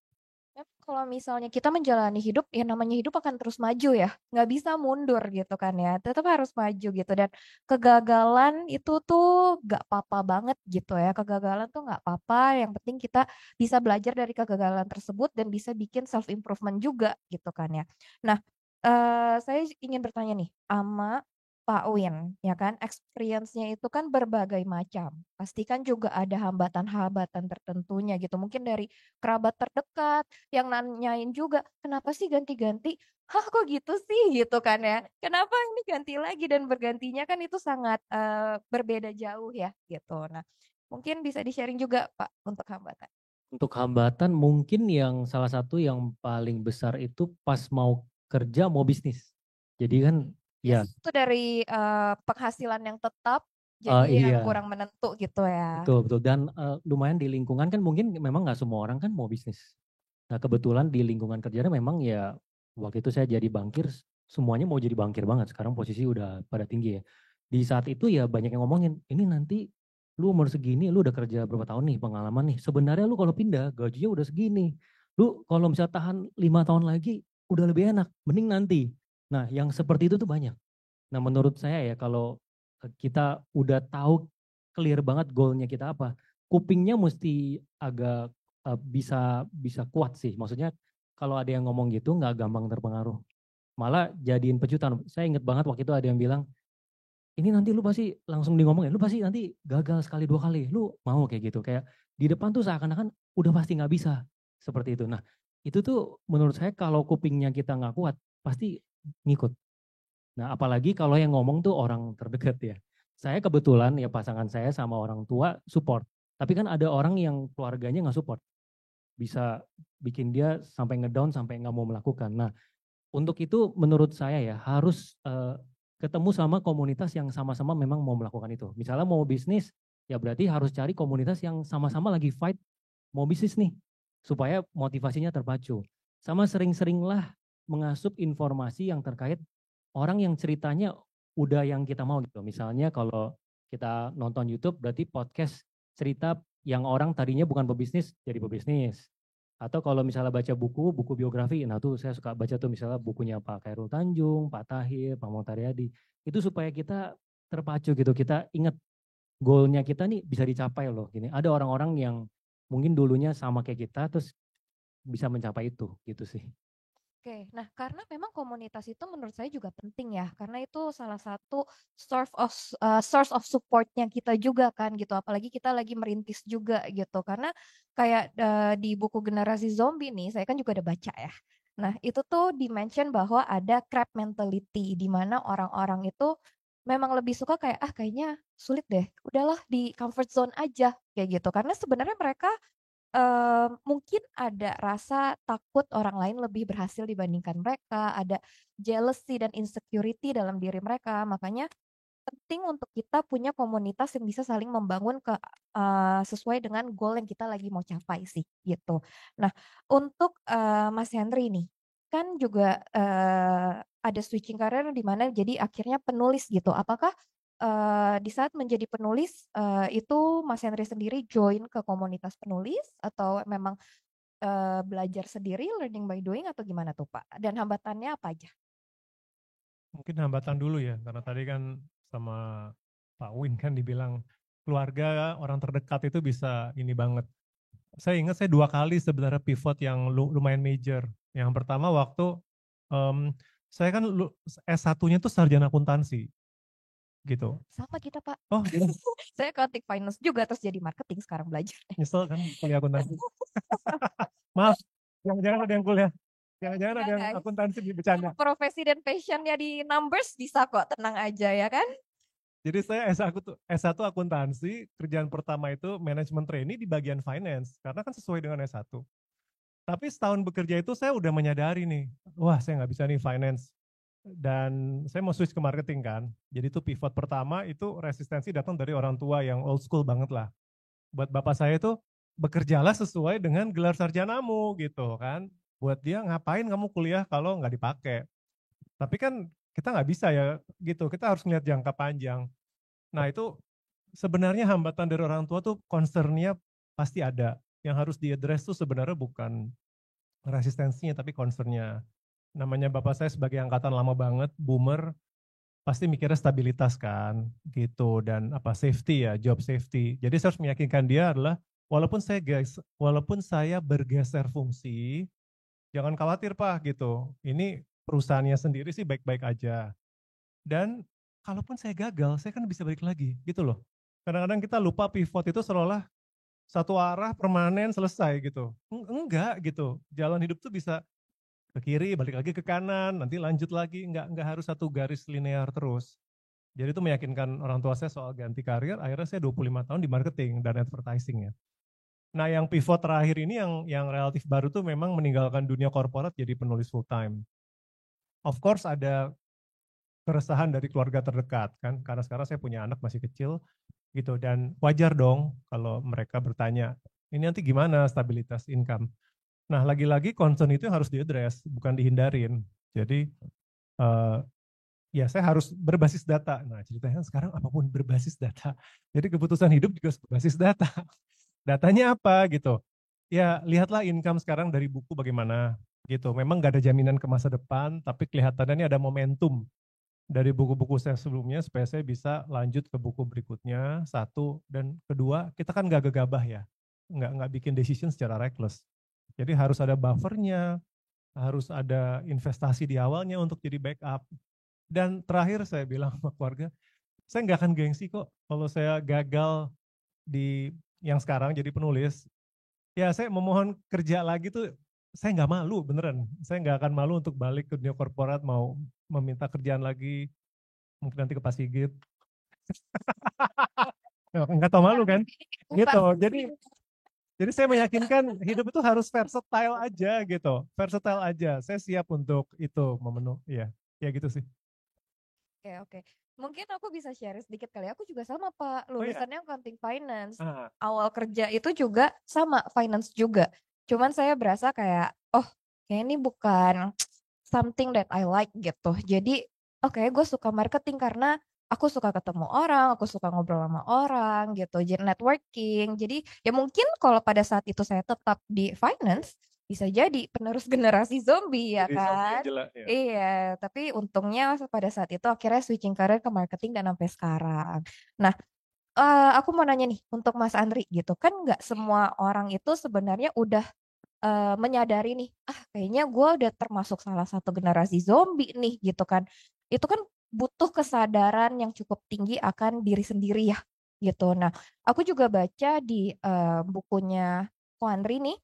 Kalau misalnya kita menjalani hidup, ya namanya hidup akan terus maju ya, nggak bisa mundur gitu kan ya, tetap harus maju gitu. Dan kegagalan itu tuh nggak apa-apa banget gitu ya, kegagalan tuh nggak apa-apa, yang penting kita bisa belajar dari kegagalan tersebut dan bisa bikin self improvement juga gitu kan ya. Nah, saya ingin bertanya nih sama Pak Win, ya kan, experience-nya itu kan berbagai macam. Pasti kan juga ada hambatan-hambatan tertentunya gitu. Mungkin dari kerabat terdekat yang nanyain juga, "Kenapa sih ganti-ganti?" "Hah, kok gitu sih?" Gitu kan ya. "Kenapa ini ganti lagi?" Dan bergantinya kan itu sangat, berbeda jauh ya, gitu. Nah, mungkin bisa di-sharing juga, Pak, untuk hambatan. Untuk hambatan mungkin yang salah satu yang paling besar itu pas mau kerja, mau bisnis. Jadi kan ya Yes, itu dari, penghasilan yang tetap, jadi yang iya. kurang menentu gitu ya. Betul, betul. Dan lumayan di lingkungan kan mungkin memang nggak semua orang kan mau bisnis. Nah kebetulan di lingkungan kerjanya memang ya waktu itu saya jadi bankir, semuanya mau jadi bankir banget. Sekarang posisi udah pada tinggi ya. Di saat itu ya banyak yang ngomongin, ini nanti lu umur segini, lu udah kerja berapa tahun nih, pengalaman nih. Sebenarnya lu kalau pindah gajinya udah segini. Lu kalau bisa tahan 5 tahun lagi udah lebih enak, mending nanti. Nah yang seperti itu tuh banyak. Nah menurut saya ya kalau kita udah tahu clear banget goalnya kita apa, kupingnya mesti agak bisa kuat sih. Maksudnya kalau ada yang ngomong gitu nggak gampang terpengaruh. Malah jadiin pecutan. Saya inget banget waktu itu ada yang bilang, ini nanti lu pasti langsung di ngomongin, lu pasti nanti gagal sekali 2 kali. Lu mau kayak gitu. Kayak di depan tuh seakan-akan udah pasti nggak bisa. Seperti itu. Nah itu tuh menurut saya kalau kupingnya kita nggak kuat, pasti ngikut. Nah, apalagi kalau yang ngomong tuh orang terdekat ya. Saya kebetulan ya pasangan saya sama orang tua support. Tapi kan ada orang yang keluarganya nggak support. Bisa bikin dia sampai ngedown, sampai nggak mau melakukan. Nah, untuk itu menurut saya ya harus ketemu sama komunitas yang sama-sama memang mau melakukan itu. Misalnya mau bisnis, ya berarti harus cari komunitas yang sama-sama lagi fight mau bisnis nih. Supaya motivasinya terpacu. Sama sering-seringlah mengasup informasi yang terkait orang yang ceritanya udah yang kita mau gitu. Misalnya kalau kita nonton YouTube berarti podcast cerita yang orang tadinya bukan pebisnis jadi pebisnis. Atau kalau misalnya baca buku biografi, nah tuh saya suka baca tuh misalnya bukunya Pak Khairul Tanjung, Pak Tahir, Pak Muhammad Haryadi. Itu supaya kita terpacu gitu, kita ingat goalnya kita nih bisa dicapai loh. Gini, ada orang-orang yang mungkin dulunya sama kayak kita terus bisa mencapai itu gitu sih. Oke, nah karena memang komunitas itu menurut saya juga penting ya, karena itu salah satu source of supportnya kita juga kan gitu, apalagi kita lagi merintis juga gitu, karena kayak di buku Generasi Zombie nih, saya kan juga ada baca ya. Nah itu tuh di-mention bahwa ada crab mentality, di mana orang-orang itu memang lebih suka kayak kayaknya sulit deh, udahlah di comfort zone aja kayak gitu, karena sebenarnya mereka mungkin ada rasa takut orang lain lebih berhasil dibandingkan mereka, ada jealousy dan insecurity dalam diri mereka. Makanya penting untuk kita punya komunitas yang bisa saling membangun sesuai dengan goal yang kita lagi mau capai sih, gitu. Nah, untuk, Mas Henry nih, kan juga, ada switching karir di mana jadi akhirnya penulis gitu. Apakah di saat menjadi penulis, itu Mas Henry sendiri join ke komunitas penulis atau memang, belajar sendiri, learning by doing atau gimana tuh, Pak? Dan hambatannya apa aja? Mungkin hambatan dulu ya, karena tadi kan sama Pak Win kan dibilang keluarga orang terdekat itu bisa ini banget. Saya ingat saya 2 kali sebenarnya pivot yang lumayan major. Yang pertama waktu saya kan S1-nya tuh sarjana akuntansi gitu. Sama kita, Pak. Oh, gitu. Saya accounting finance juga terus jadi marketing sekarang belajar. Nyesel kan kuliah akuntansi. Maaf, jangan-jangan ada yang kuliah. Jangan-jangan ada yang akuntansi bercanda. Profesi dan passionnya di numbers bisa kok, tenang aja ya kan. Jadi saya S1 akuntansi, kerjaan pertama itu manajemen trainee di bagian finance, karena kan sesuai dengan S1. Tapi setahun bekerja itu saya udah menyadari nih, wah saya nggak bisa nih finance. Dan saya mau switch ke marketing kan. Jadi itu pivot pertama itu resistensi datang dari orang tua yang old school banget lah. Buat bapak saya itu bekerjalah sesuai dengan gelar sarjanamu gitu kan. Buat dia ngapain kamu kuliah kalau nggak dipakai. Tapi kan kita nggak bisa ya gitu, kita harus melihat jangka panjang. Nah itu sebenarnya hambatan dari orang tua tuh concern-nya pasti ada. Yang harus diadres tuh sebenarnya bukan resistensinya tapi concern-nya. Namanya bapak saya sebagai angkatan lama banget, boomer, pasti mikirnya stabilitas kan gitu dan apa safety ya, job safety. Jadi saya harus meyakinkan dia adalah walaupun saya bergeser fungsi, jangan khawatir Pak gitu. Ini perusahaannya sendiri sih baik-baik aja. Dan kalaupun saya gagal, saya kan bisa balik lagi gitu loh. Kadang-kadang kita lupa pivot itu seolah satu arah permanen selesai gitu. Enggak gitu. Jalan hidup tuh bisa ke kiri, balik lagi ke kanan, nanti lanjut lagi, enggak harus satu garis linear terus. Jadi itu meyakinkan orang tua saya soal ganti karir, akhirnya saya 25 tahun di marketing dan advertising ya. Nah yang pivot terakhir ini yang relatif baru tuh memang meninggalkan dunia korporat jadi penulis full time. Of course ada keresahan dari keluarga terdekat kan, karena sekarang saya punya anak masih kecil gitu dan wajar dong kalau mereka bertanya, ini nanti gimana stabilitas income. Nah, lagi-lagi concern itu harus diadres, bukan dihindarin. Jadi ya saya harus berbasis data. Nah, ceritanya sekarang apapun berbasis data. Jadi keputusan hidup juga berbasis data. Datanya apa gitu. Ya, lihatlah income sekarang dari buku bagaimana gitu. Memang nggak ada jaminan ke masa depan, tapi kelihatannya ini ada momentum dari buku-buku saya sebelumnya supaya saya bisa lanjut ke buku berikutnya, satu. Dan kedua, kita kan nggak gegabah ya. Nggak bikin decision secara reckless. Jadi harus ada buffernya, harus ada investasi di awalnya untuk jadi backup. Dan terakhir saya bilang sama keluarga, saya nggak akan gengsi kok kalau saya gagal di yang sekarang jadi penulis. Ya saya memohon kerja lagi tuh, saya nggak malu beneran. Saya nggak akan malu untuk balik ke dunia korporat, mau meminta kerjaan lagi, mungkin nanti ke Pak Sigit. Nggak tahu malu kan? Gitu. Jadi saya meyakinkan hidup itu harus versatile aja gitu. Versatile aja. Saya siap untuk itu ya. Ya gitu sih. Oke. Mungkin aku bisa share sedikit kali. Aku juga sama Pak, lulusannya accounting finance. Awal kerja itu juga sama finance juga. Cuman saya berasa kayak, kayak ini bukan something that I like gitu. Jadi, gue suka marketing karena aku suka ketemu orang, aku suka ngobrol sama orang gitu, jadi networking. Jadi ya mungkin kalau pada saat itu saya tetap di finance, bisa jadi penerus generasi zombie ya kan. Iya, tapi untungnya pada saat itu akhirnya switching karir ke marketing dan sampai sekarang. Nah, aku mau nanya nih untuk Mas Andri gitu, kan nggak semua orang itu sebenarnya udah menyadari nih, kayaknya gue udah termasuk salah satu generasi zombie nih gitu kan. Itu kan butuh kesadaran yang cukup tinggi akan diri sendiri ya gitu. Nah, aku juga baca di bukunya Ko Andri nih,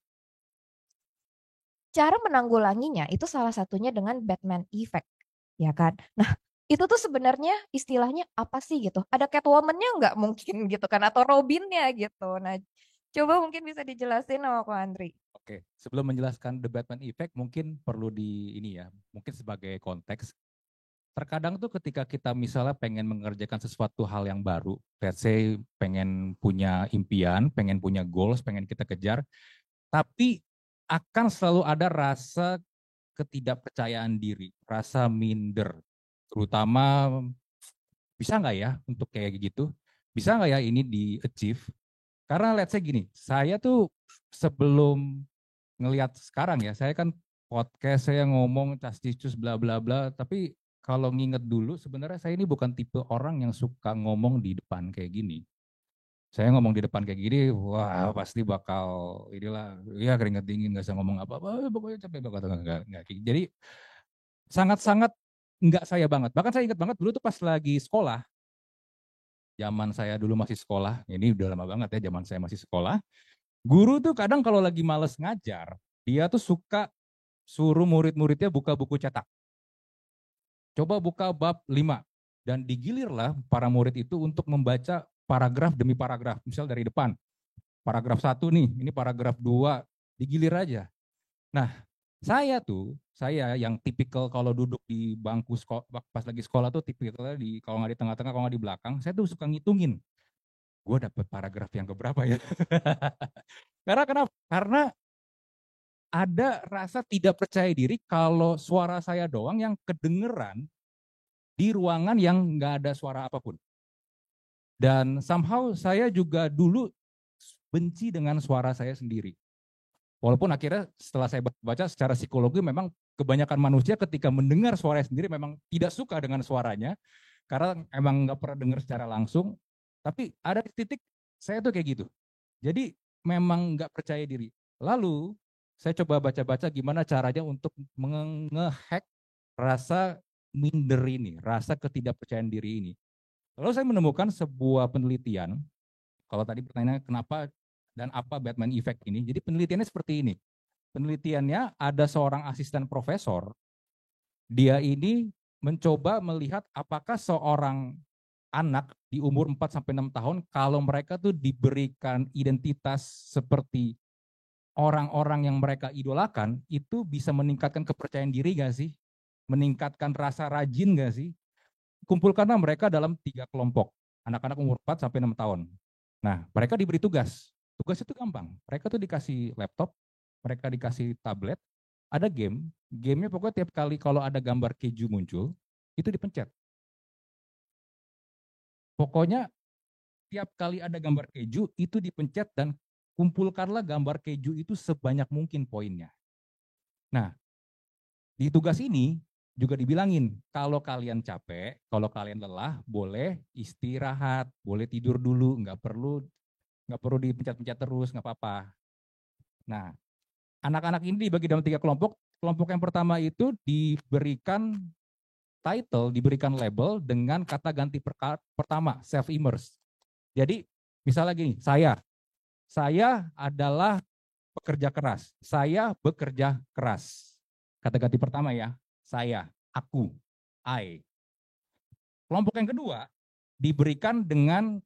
cara menanggulanginya itu salah satunya dengan Batman Effect, ya kan? Nah, itu tuh sebenarnya istilahnya apa sih gitu? Ada Catwoman-nya nggak mungkin gitu kan? Atau Robin-nya gitu. Nah, coba mungkin bisa dijelasin sama Ko Andri. Oke, sebelum menjelaskan The Batman Effect mungkin perlu mungkin sebagai konteks. Terkadang tuh ketika kita misalnya pengen mengerjakan sesuatu hal yang baru, let's say pengen punya impian, pengen punya goals, pengen kita kejar, tapi akan selalu ada rasa ketidakpercayaan diri, rasa minder, terutama bisa nggak ya untuk kayak gitu, bisa nggak ya ini di-achieve, karena let's say gini, saya tuh sebelum ngelihat sekarang ya, saya kan podcast, saya ngomong casticus bla bla bla, tapi kalau nginget dulu sebenarnya saya ini bukan tipe orang yang suka ngomong di depan kayak gini. Saya ngomong di depan kayak gini, wah pasti bakal inilah, ya keringet dingin, nggak bisa ngomong apa-apa, pokoknya capek banget, nggak. Jadi sangat-sangat nggak saya banget. Bahkan saya ingat banget dulu tuh pas lagi sekolah, zaman saya dulu masih sekolah, ini udah lama banget ya zaman saya masih sekolah, guru tuh kadang kalau lagi males ngajar, dia tuh suka suruh murid-muridnya buka buku cetak. Coba buka bab 5. Dan digilirlah para murid itu untuk membaca paragraf demi paragraf. Misal dari depan, paragraf 1 nih, ini paragraf 2, digilir aja. Nah, saya yang tipikal kalau duduk di bangku sekolah, pas lagi sekolah tuh tipikalnya kalau nggak di tengah-tengah, kalau nggak di belakang, saya tuh suka ngitungin. Gue dapet paragraf yang keberapa ya? Karena kenapa? Karena ada rasa tidak percaya diri kalau suara saya doang yang kedengeran di ruangan yang nggak ada suara apapun. Dan somehow saya juga dulu benci dengan suara saya sendiri. Walaupun akhirnya setelah saya baca secara psikologi memang kebanyakan manusia ketika mendengar suara sendiri memang tidak suka dengan suaranya karena emang nggak pernah dengar secara langsung. Tapi ada titik saya tuh kayak gitu. Jadi memang nggak percaya diri. Lalu saya coba baca-baca gimana caranya untuk nge-hack rasa minder ini, rasa ketidakpercayaan diri ini. Lalu saya menemukan sebuah penelitian, kalau tadi pertanyaannya kenapa dan apa Batman Effect ini, jadi penelitiannya seperti ini. Penelitiannya ada seorang asisten profesor, dia ini mencoba melihat apakah seorang anak di umur 4-6 tahun, kalau mereka tuh diberikan identitas seperti orang-orang yang mereka idolakan, itu bisa meningkatkan kepercayaan diri gak sih? Meningkatkan rasa rajin gak sih? Kumpulkanlah mereka dalam 3 kelompok, anak-anak umur 4-6 tahun. Nah, mereka diberi tugas. Tugas itu gampang. Mereka tuh dikasih laptop, mereka dikasih tablet, ada game. Gamenya pokoknya tiap kali kalau ada gambar keju muncul, itu dipencet. Pokoknya tiap kali ada gambar keju, itu dipencet dan kumpulkanlah gambar keju itu sebanyak mungkin poinnya. Nah, di tugas ini juga dibilangin, kalau kalian capek, kalau kalian lelah, boleh istirahat, boleh tidur dulu, nggak perlu dipencet-pencet terus, nggak apa-apa. Nah, anak-anak ini dibagi dalam 3 kelompok. Kelompok yang pertama itu diberikan title, diberikan label dengan kata ganti pertama, self-immerse. Jadi, misalnya gini, saya adalah pekerja keras, saya bekerja keras. Kata ganti pertama ya, saya, aku, I. Kelompok yang kedua diberikan dengan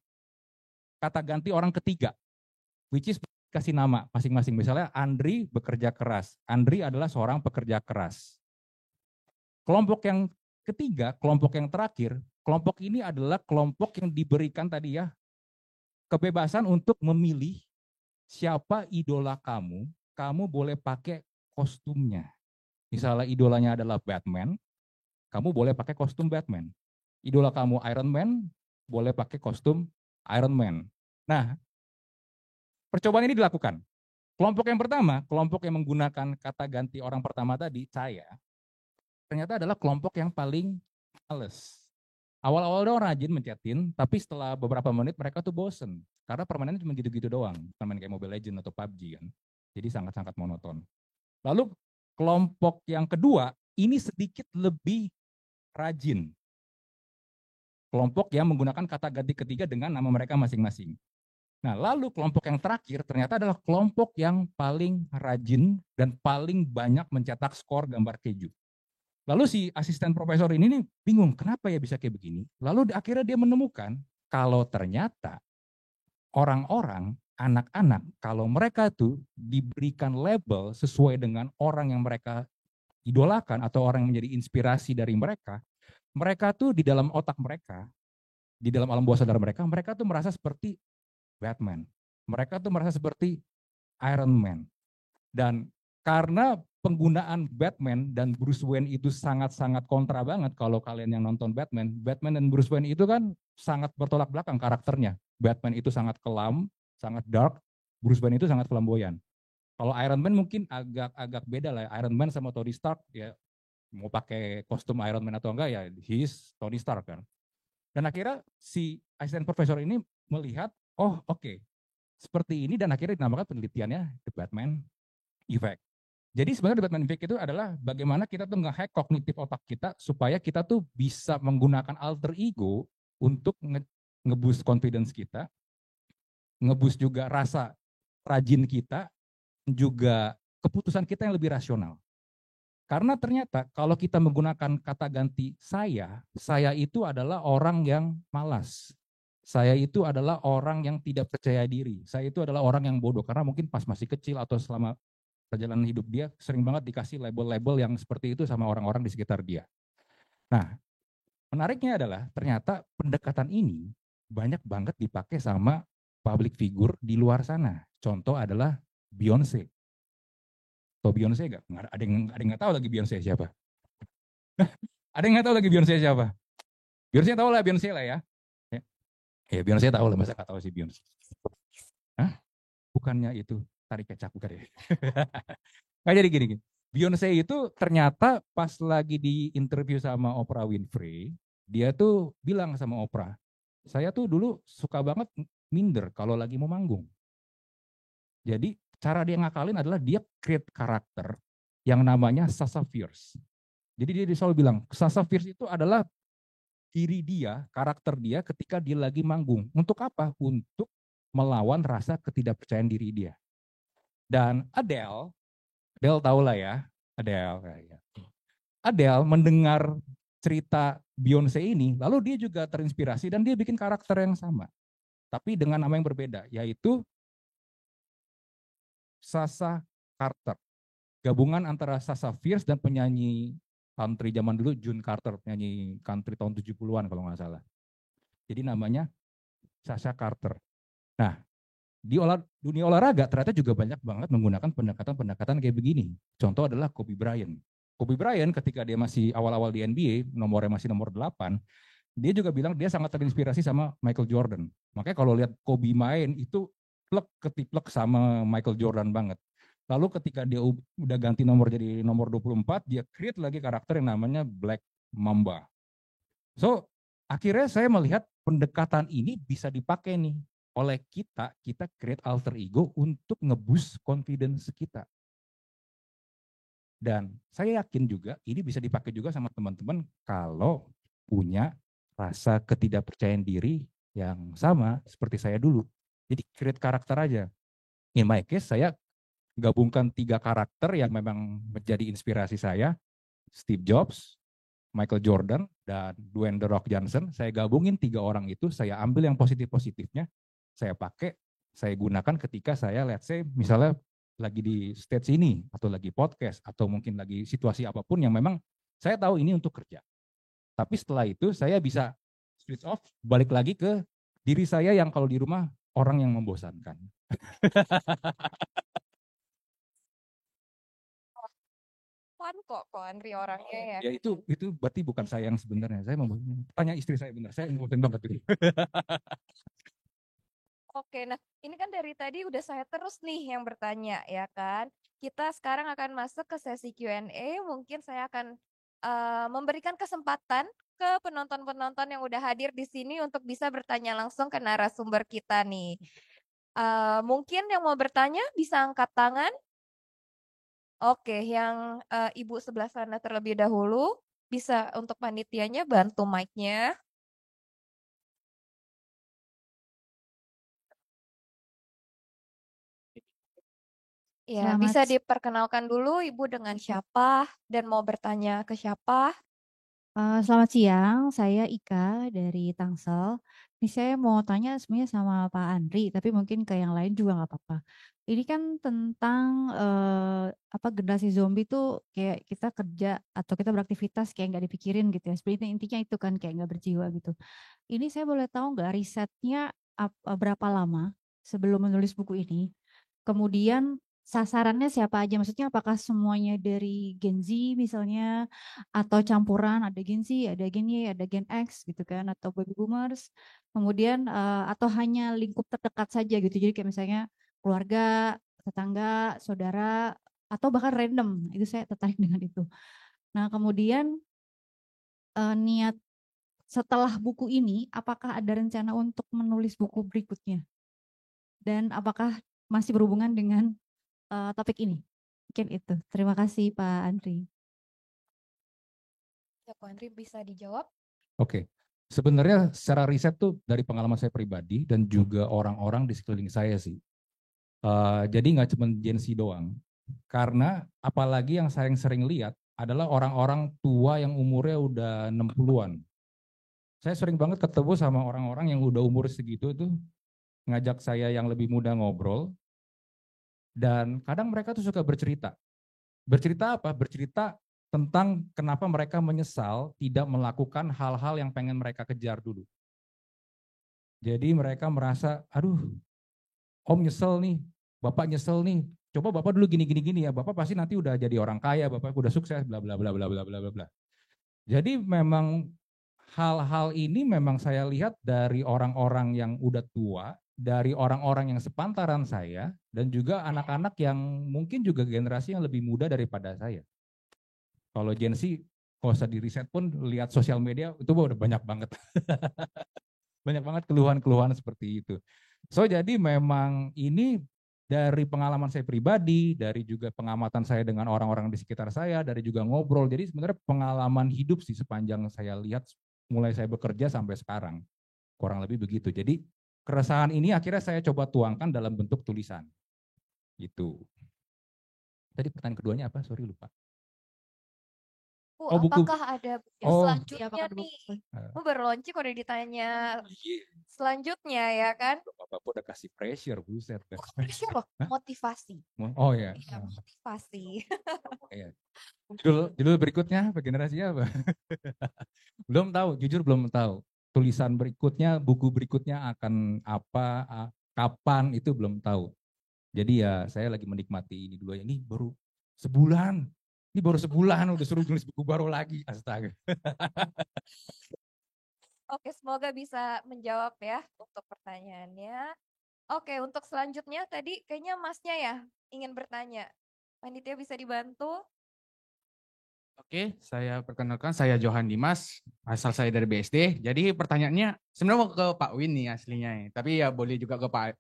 kata ganti orang ketiga, which is kasih nama masing-masing. Misalnya Andri bekerja keras. Andri adalah seorang pekerja keras. Kelompok yang ketiga, kelompok yang terakhir, kelompok ini adalah kelompok yang diberikan tadi ya, kebebasan untuk memilih siapa idola kamu, kamu boleh pakai kostumnya. Misalnya idolanya adalah Batman, kamu boleh pakai kostum Batman. Idola kamu Iron Man, boleh pakai kostum Iron Man. Nah, percobaan ini dilakukan. Kelompok yang pertama, kelompok yang menggunakan kata ganti orang pertama tadi, saya, ternyata adalah kelompok yang paling males. Awal-awal doang rajin mencetin, tapi setelah beberapa menit mereka tuh bosen. Karena permainannya cuma gitu-gitu doang. Main kayak Mobile Legends atau PUBG kan. Jadi sangat-sangat monoton. Lalu kelompok yang kedua ini sedikit lebih rajin. Kelompok yang menggunakan kata ganti ketiga dengan nama mereka masing-masing. Nah, lalu kelompok yang terakhir ternyata adalah kelompok yang paling rajin dan paling banyak mencetak skor gambar keju. Lalu si asisten profesor ini nih bingung, kenapa ya bisa kayak begini? Lalu akhirnya dia menemukan kalau ternyata orang-orang, anak-anak, kalau mereka tuh diberikan label sesuai dengan orang yang mereka idolakan atau orang yang menjadi inspirasi dari mereka, mereka tuh di dalam otak mereka, di dalam alam bawah sadar mereka tuh merasa seperti Batman. Mereka tuh merasa seperti Iron Man. Dan karena penggunaan Batman dan Bruce Wayne itu sangat-sangat kontra banget kalau kalian yang nonton Batman. Batman dan Bruce Wayne itu kan sangat bertolak belakang karakternya. Batman itu sangat kelam, sangat dark. Bruce Wayne itu sangat flamboyan. Kalau Iron Man mungkin agak beda lah. Iron Man sama Tony Stark ya mau pakai kostum Iron Man atau enggak ya he's Tony Stark kan. Dan akhirnya si asisten profesor ini melihat, oh oke, seperti ini dan akhirnya dinamakan penelitiannya The Batman Effect. Jadi sebenarnya The Batman Effect itu adalah bagaimana kita tuh nge-hack kognitif otak kita supaya kita tuh bisa menggunakan alter ego untuk nge-boost confidence kita, nge-boost juga rasa rajin kita, juga keputusan kita yang lebih rasional. Karena ternyata kalau kita menggunakan kata ganti saya itu adalah orang yang malas. Saya itu adalah orang yang tidak percaya diri. Saya itu adalah orang yang bodoh. Karena mungkin pas masih kecil atau selama perjalanan hidup dia sering banget dikasih label-label yang seperti itu sama orang-orang di sekitar dia. Nah, menariknya adalah ternyata pendekatan ini banyak banget dipakai sama public figure di luar sana. Contoh adalah Beyonce. Tahu Beyonce nggak? Ada yang nggak tahu lagi Beyonce siapa? Ada yang nggak tahu lagi Beyonce siapa? Beyonce tahu lah Beyonce lah ya. Ya Beyonce tahu lah, masa nggak tahu sih Beyonce? Hah? Bukannya itu tarik kecap bukan ya? Nggak jadi gini. Beyonce itu ternyata pas lagi di interview sama Oprah Winfrey, dia tuh bilang sama Oprah, saya tuh dulu suka banget minder kalau lagi mau manggung. Jadi cara dia ngakalin adalah dia create karakter yang namanya Sasha Fierce. Jadi dia selalu bilang, Sasha Fierce itu adalah diri dia, karakter dia ketika dia lagi manggung. Untuk apa? Untuk melawan rasa ketidakpercayaan diri dia. Dan Adele tahu lah ya, Adele mendengar cerita Beyonce ini, lalu dia juga terinspirasi dan dia bikin karakter yang sama. Tapi dengan nama yang berbeda, yaitu Sasha Carter. Gabungan antara Sasha Fierce dan penyanyi country zaman dulu, June Carter, penyanyi country tahun 70-an kalau nggak salah. Jadi namanya Sasha Carter. Nah, di dunia olahraga ternyata juga banyak banget menggunakan pendekatan-pendekatan kayak begini. Contoh adalah Kobe Bryant. Kobe Bryant ketika dia masih awal-awal di NBA, nomornya masih nomor 8, dia juga bilang dia sangat terinspirasi sama Michael Jordan. Makanya kalau lihat Kobe main itu ketiplek sama Michael Jordan banget. Lalu ketika dia udah ganti nomor jadi nomor 24, dia create lagi karakter yang namanya Black Mamba. So, akhirnya saya melihat pendekatan ini bisa dipakai nih oleh kita create alter ego untuk nge-boost confidence kita. Dan saya yakin juga ini bisa dipakai juga sama teman-teman kalau punya rasa ketidakpercayaan diri yang sama seperti saya dulu. Jadi create karakter aja. In my case saya gabungkan 3 karakter yang memang menjadi inspirasi saya. Steve Jobs, Michael Jordan, dan Dwayne The Rock Johnson. Saya gabungin 3 orang itu, saya ambil yang positif-positifnya, saya pakai, saya gunakan ketika saya let's say misalnya lagi di stage ini, atau lagi podcast, atau mungkin lagi situasi apapun yang memang saya tahu ini untuk kerja. Tapi setelah itu saya bisa switch off, balik lagi ke diri saya yang kalau di rumah orang yang membosankan. Fun kok Andri orangnya ya. Ya itu berarti bukan saya yang sebenarnya. Saya mau tanya istri saya benar. Saya ngikutin banget itu. Oke, nah ini kan dari tadi udah saya terus nih yang bertanya ya kan. Kita sekarang akan masuk ke sesi Q&A. Mungkin saya akan memberikan kesempatan ke penonton-penonton yang udah hadir di sini untuk bisa bertanya langsung ke narasumber kita nih. Mungkin yang mau bertanya bisa angkat tangan. Oke, yang ibu sebelah sana terlebih dahulu. Bisa untuk panitianya bantu mic-nya. Ya, Selamat bisa diperkenalkan dulu ibu dengan siapa dan mau bertanya ke siapa. selamat siang, saya Ika dari Tangsel. Ini saya mau tanya sebenarnya sama Pak Andri, tapi mungkin ke yang lain juga nggak apa-apa. Ini kan tentang apa generasi zombie tuh kayak kita kerja atau kita beraktivitas kayak nggak dipikirin gitu ya. Sebenarnya intinya itu kan kayak nggak berjiwa gitu. Ini saya boleh tahu nggak risetnya berapa lama sebelum menulis buku ini? Kemudian sasarannya siapa aja? Maksudnya apakah semuanya dari Gen Z misalnya atau campuran ada Gen Z, ada Gen Y, ada Gen X gitu kan atau baby boomers. Kemudian atau hanya lingkup terdekat saja gitu. Jadi kayak misalnya keluarga, tetangga, saudara atau bahkan random. Itu saya tertarik dengan itu. Nah, kemudian niat setelah buku ini apakah ada rencana untuk menulis buku berikutnya? Dan apakah masih berhubungan dengan topik ini? Mungkin itu. Terima kasih Pak Andri. Ya, Pak Andri bisa dijawab. Oke. Sebenarnya secara riset tuh dari pengalaman saya pribadi dan juga orang-orang di sekeliling saya sih. Jadi nggak cuma Gen Z doang. Karena apalagi yang saya sering lihat adalah orang-orang tua yang umurnya udah 60-an. Saya sering banget ketemu sama orang-orang yang udah umur segitu itu ngajak saya yang lebih muda ngobrol. Dan kadang mereka tuh suka bercerita. Bercerita apa? Bercerita tentang kenapa mereka menyesal tidak melakukan hal-hal yang pengen mereka kejar dulu. Jadi mereka merasa, aduh, om nyesel nih, bapak nyesel nih. Coba bapak dulu gini ya, bapak pasti nanti udah jadi orang kaya, bapak udah sukses, bla bla bla bla bla bla bla. Jadi memang hal-hal ini memang saya lihat dari orang-orang yang udah tua, dari orang-orang yang sepantaran saya, dan juga anak-anak yang mungkin juga generasi yang lebih muda daripada saya. Kalau Gen Z, kalau usah di riset pun lihat sosial media itu udah banyak banget. Banyak banget keluhan-keluhan seperti itu. So jadi memang ini dari pengalaman saya pribadi, dari juga pengamatan saya dengan orang-orang di sekitar saya, dari juga ngobrol. Jadi sebenarnya pengalaman hidup sih sepanjang saya lihat mulai saya bekerja sampai sekarang. Kurang lebih begitu. Jadi keresahan ini akhirnya saya coba tuangkan dalam bentuk tulisan. Gitu. Tadi pertanyaan keduanya apa? Sorry lupa. Oh, buku. apakah ada buku Oh. selanjutnya nih? Baru launching udah ditanya selanjutnya ya kan? Bapak udah kasih pressure, buset. Bukan pressure loh, motivasi. Oh ya. Iya, motivasi. Iya. Judul berikutnya apa generasinya apa? Belum tahu, jujur belum tahu. Tulisan berikutnya, buku berikutnya akan apa, kapan itu belum tahu. Jadi ya saya lagi menikmati ini dulu. Ini baru sebulan. Ini baru sebulan udah suruh tulis buku baru lagi. Astaga. Oke, semoga bisa menjawab ya untuk pertanyaannya. Oke, untuk selanjutnya tadi kayaknya Masnya ya ingin bertanya. Panitia bisa dibantu? Oke, saya perkenalkan, saya Johan Dimas, asal saya dari BSD. Jadi pertanyaannya sebenarnya mau ke Pak Win nih aslinya, tapi ya boleh juga ke Pak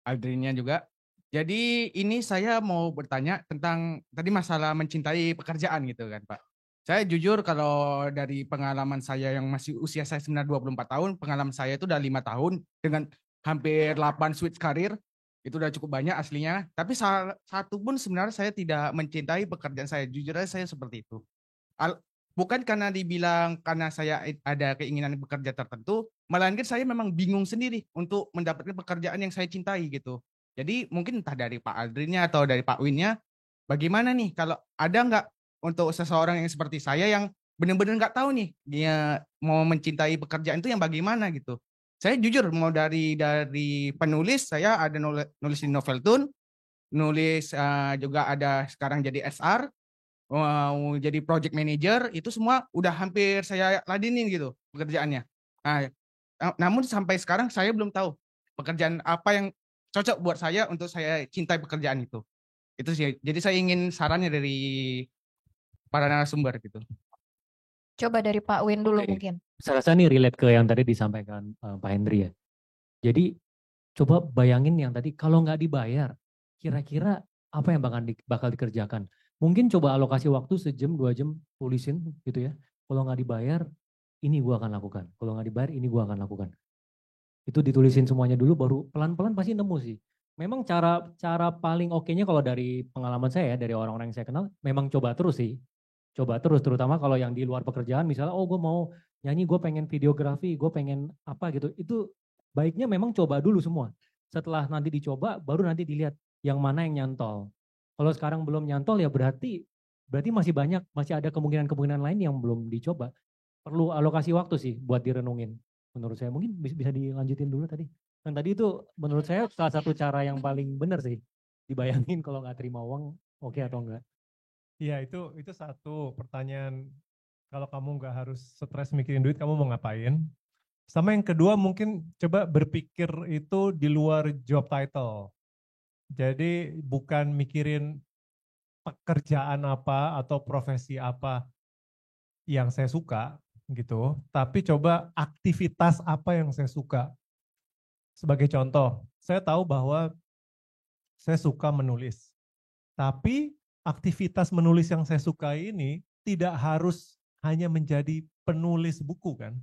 Aldrinnya juga. Jadi ini saya mau bertanya tentang tadi masalah mencintai pekerjaan gitu kan Pak. Saya jujur kalau dari pengalaman saya yang masih usia saya sebenarnya 24 tahun, pengalaman saya itu udah 5 tahun dengan hampir 8 switch karir, itu udah cukup banyak aslinya. Tapi satu pun sebenarnya saya tidak mencintai pekerjaan saya, jujur aja saya seperti itu. Bukan karena dibilang karena saya ada keinginan bekerja tertentu, melainkan saya memang bingung sendiri untuk mendapatkan pekerjaan yang saya cintai gitu. Jadi mungkin entah dari Pak Aldrinnya atau dari Pak Winnya, bagaimana nih kalau ada nggak untuk seseorang yang seperti saya yang benar-benar nggak tahu nih dia mau mencintai pekerjaan itu yang bagaimana gitu. Saya jujur mau dari penulis, saya ada nulis di Noveltoon, nulis juga ada sekarang jadi SR, mau jadi project manager, itu semua udah hampir saya ladenin gitu pekerjaannya. Nah, namun sampai sekarang saya belum tahu pekerjaan apa yang cocok buat saya untuk saya cintai pekerjaan itu. Itu sih. Jadi saya ingin sarannya dari para narasumber gitu. Coba dari Pak Win dulu mungkin. Saya rasa ini relate ke yang tadi disampaikan Pak Hendri ya. Jadi Coba bayangin yang tadi, kalau nggak dibayar, kira-kira apa yang bakal dikerjakan? Mungkin coba alokasi waktu sejam, 2 jam, tulisin gitu ya. Kalau nggak dibayar, ini gua akan lakukan. Kalau nggak dibayar, ini gua akan lakukan. Itu ditulisin semuanya dulu, baru pelan-pelan pasti nemu sih. Memang cara paling oke-nya kalau dari pengalaman saya, dari orang-orang yang saya kenal, memang coba terus sih. Coba terus, terutama kalau yang di luar pekerjaan, misalnya, oh gue mau nyanyi, gue pengen videografi, gue pengen apa gitu. Itu baiknya memang coba dulu semua. Setelah nanti dicoba, baru nanti dilihat yang mana yang nyantol. Kalau sekarang belum nyantol ya berarti masih banyak, masih ada kemungkinan-kemungkinan lain yang belum dicoba. Perlu alokasi waktu sih buat direnungin. Menurut saya mungkin bisa dilanjutin dulu tadi. Dan tadi itu menurut saya salah satu cara yang paling benar sih. Dibayangin kalau nggak terima uang, oke atau enggak. Iya, itu satu pertanyaan. Kalau kamu nggak harus stres mikirin duit, kamu mau ngapain? Sama yang kedua, mungkin coba berpikir itu di luar job title. Jadi bukan mikirin pekerjaan apa atau profesi apa yang saya suka gitu, tapi coba aktivitas apa yang saya suka. Sebagai contoh, saya tahu bahwa saya suka menulis. Tapi aktivitas menulis yang saya suka ini tidak harus hanya menjadi penulis buku kan.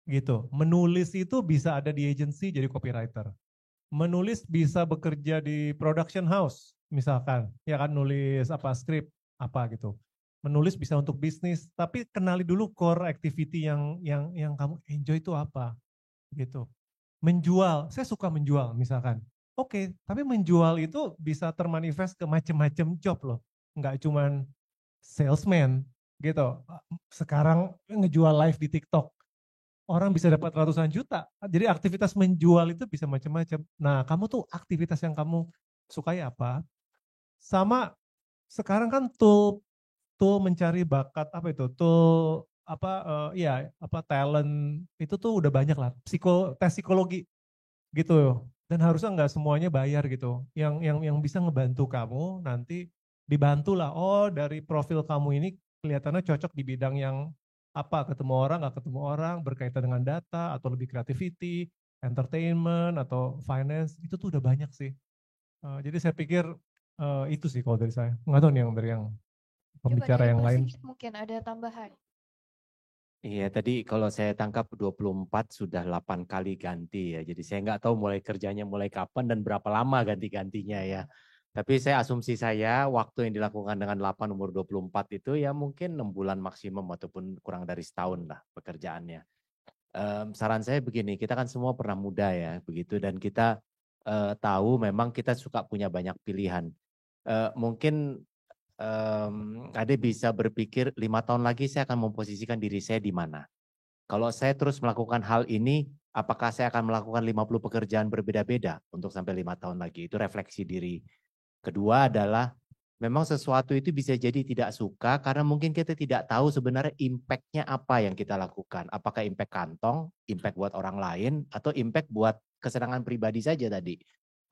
Gitu. Menulis itu bisa ada di agency jadi copywriter. Menulis bisa bekerja di production house misalkan, ya kan, nulis apa skrip apa gitu. Menulis bisa untuk bisnis, tapi kenali dulu core activity yang kamu enjoy itu apa gitu. Menjual, saya suka menjual misalkan. Oke, tapi menjual itu bisa termanifest ke macam-macam job loh. Nggak cuman salesman gitu. Sekarang ngejual live di TikTok, orang bisa dapat ratusan juta. Jadi aktivitas menjual itu bisa macam-macam. Nah, kamu tuh aktivitas yang kamu sukai apa? Sama sekarang kan tool mencari bakat apa itu? Tool talent itu tuh udah banyak lah. Tes psikologi gitu. Dan harusnya nggak semuanya bayar gitu. Yang bisa ngebantu kamu nanti dibantulah. Oh, dari profil kamu ini kelihatannya cocok di bidang yang apa, ketemu orang, nggak ketemu orang, berkaitan dengan data, atau lebih creativity, entertainment, atau finance, itu tuh udah banyak sih. Jadi saya pikir itu sih kalau dari saya. Nggak tahu nih yang dari yang pembicara yang lain. Mungkin ada tambahan. Iya, tadi kalau saya tangkap 24 sudah 8 kali ganti ya. Jadi saya nggak tahu mulai kerjanya mulai kapan dan berapa lama ganti-gantinya ya. Tapi saya asumsi saya waktu yang dilakukan dengan 8 umur 24 itu ya mungkin 6 bulan maksimum ataupun kurang dari setahun lah pekerjaannya. Saran saya begini, kita kan semua pernah muda ya begitu, dan kita tahu memang kita suka punya banyak pilihan. Mungkin Ade bisa berpikir 5 tahun lagi saya akan memposisikan diri saya di mana. Kalau saya terus melakukan hal ini, apakah saya akan melakukan 50 pekerjaan berbeda-beda untuk sampai 5 tahun lagi? Itu refleksi diri. Kedua adalah memang sesuatu itu bisa jadi tidak suka karena mungkin kita tidak tahu sebenarnya impact-nya apa yang kita lakukan. Apakah impact kantong, impact buat orang lain, atau impact buat kesenangan pribadi saja tadi.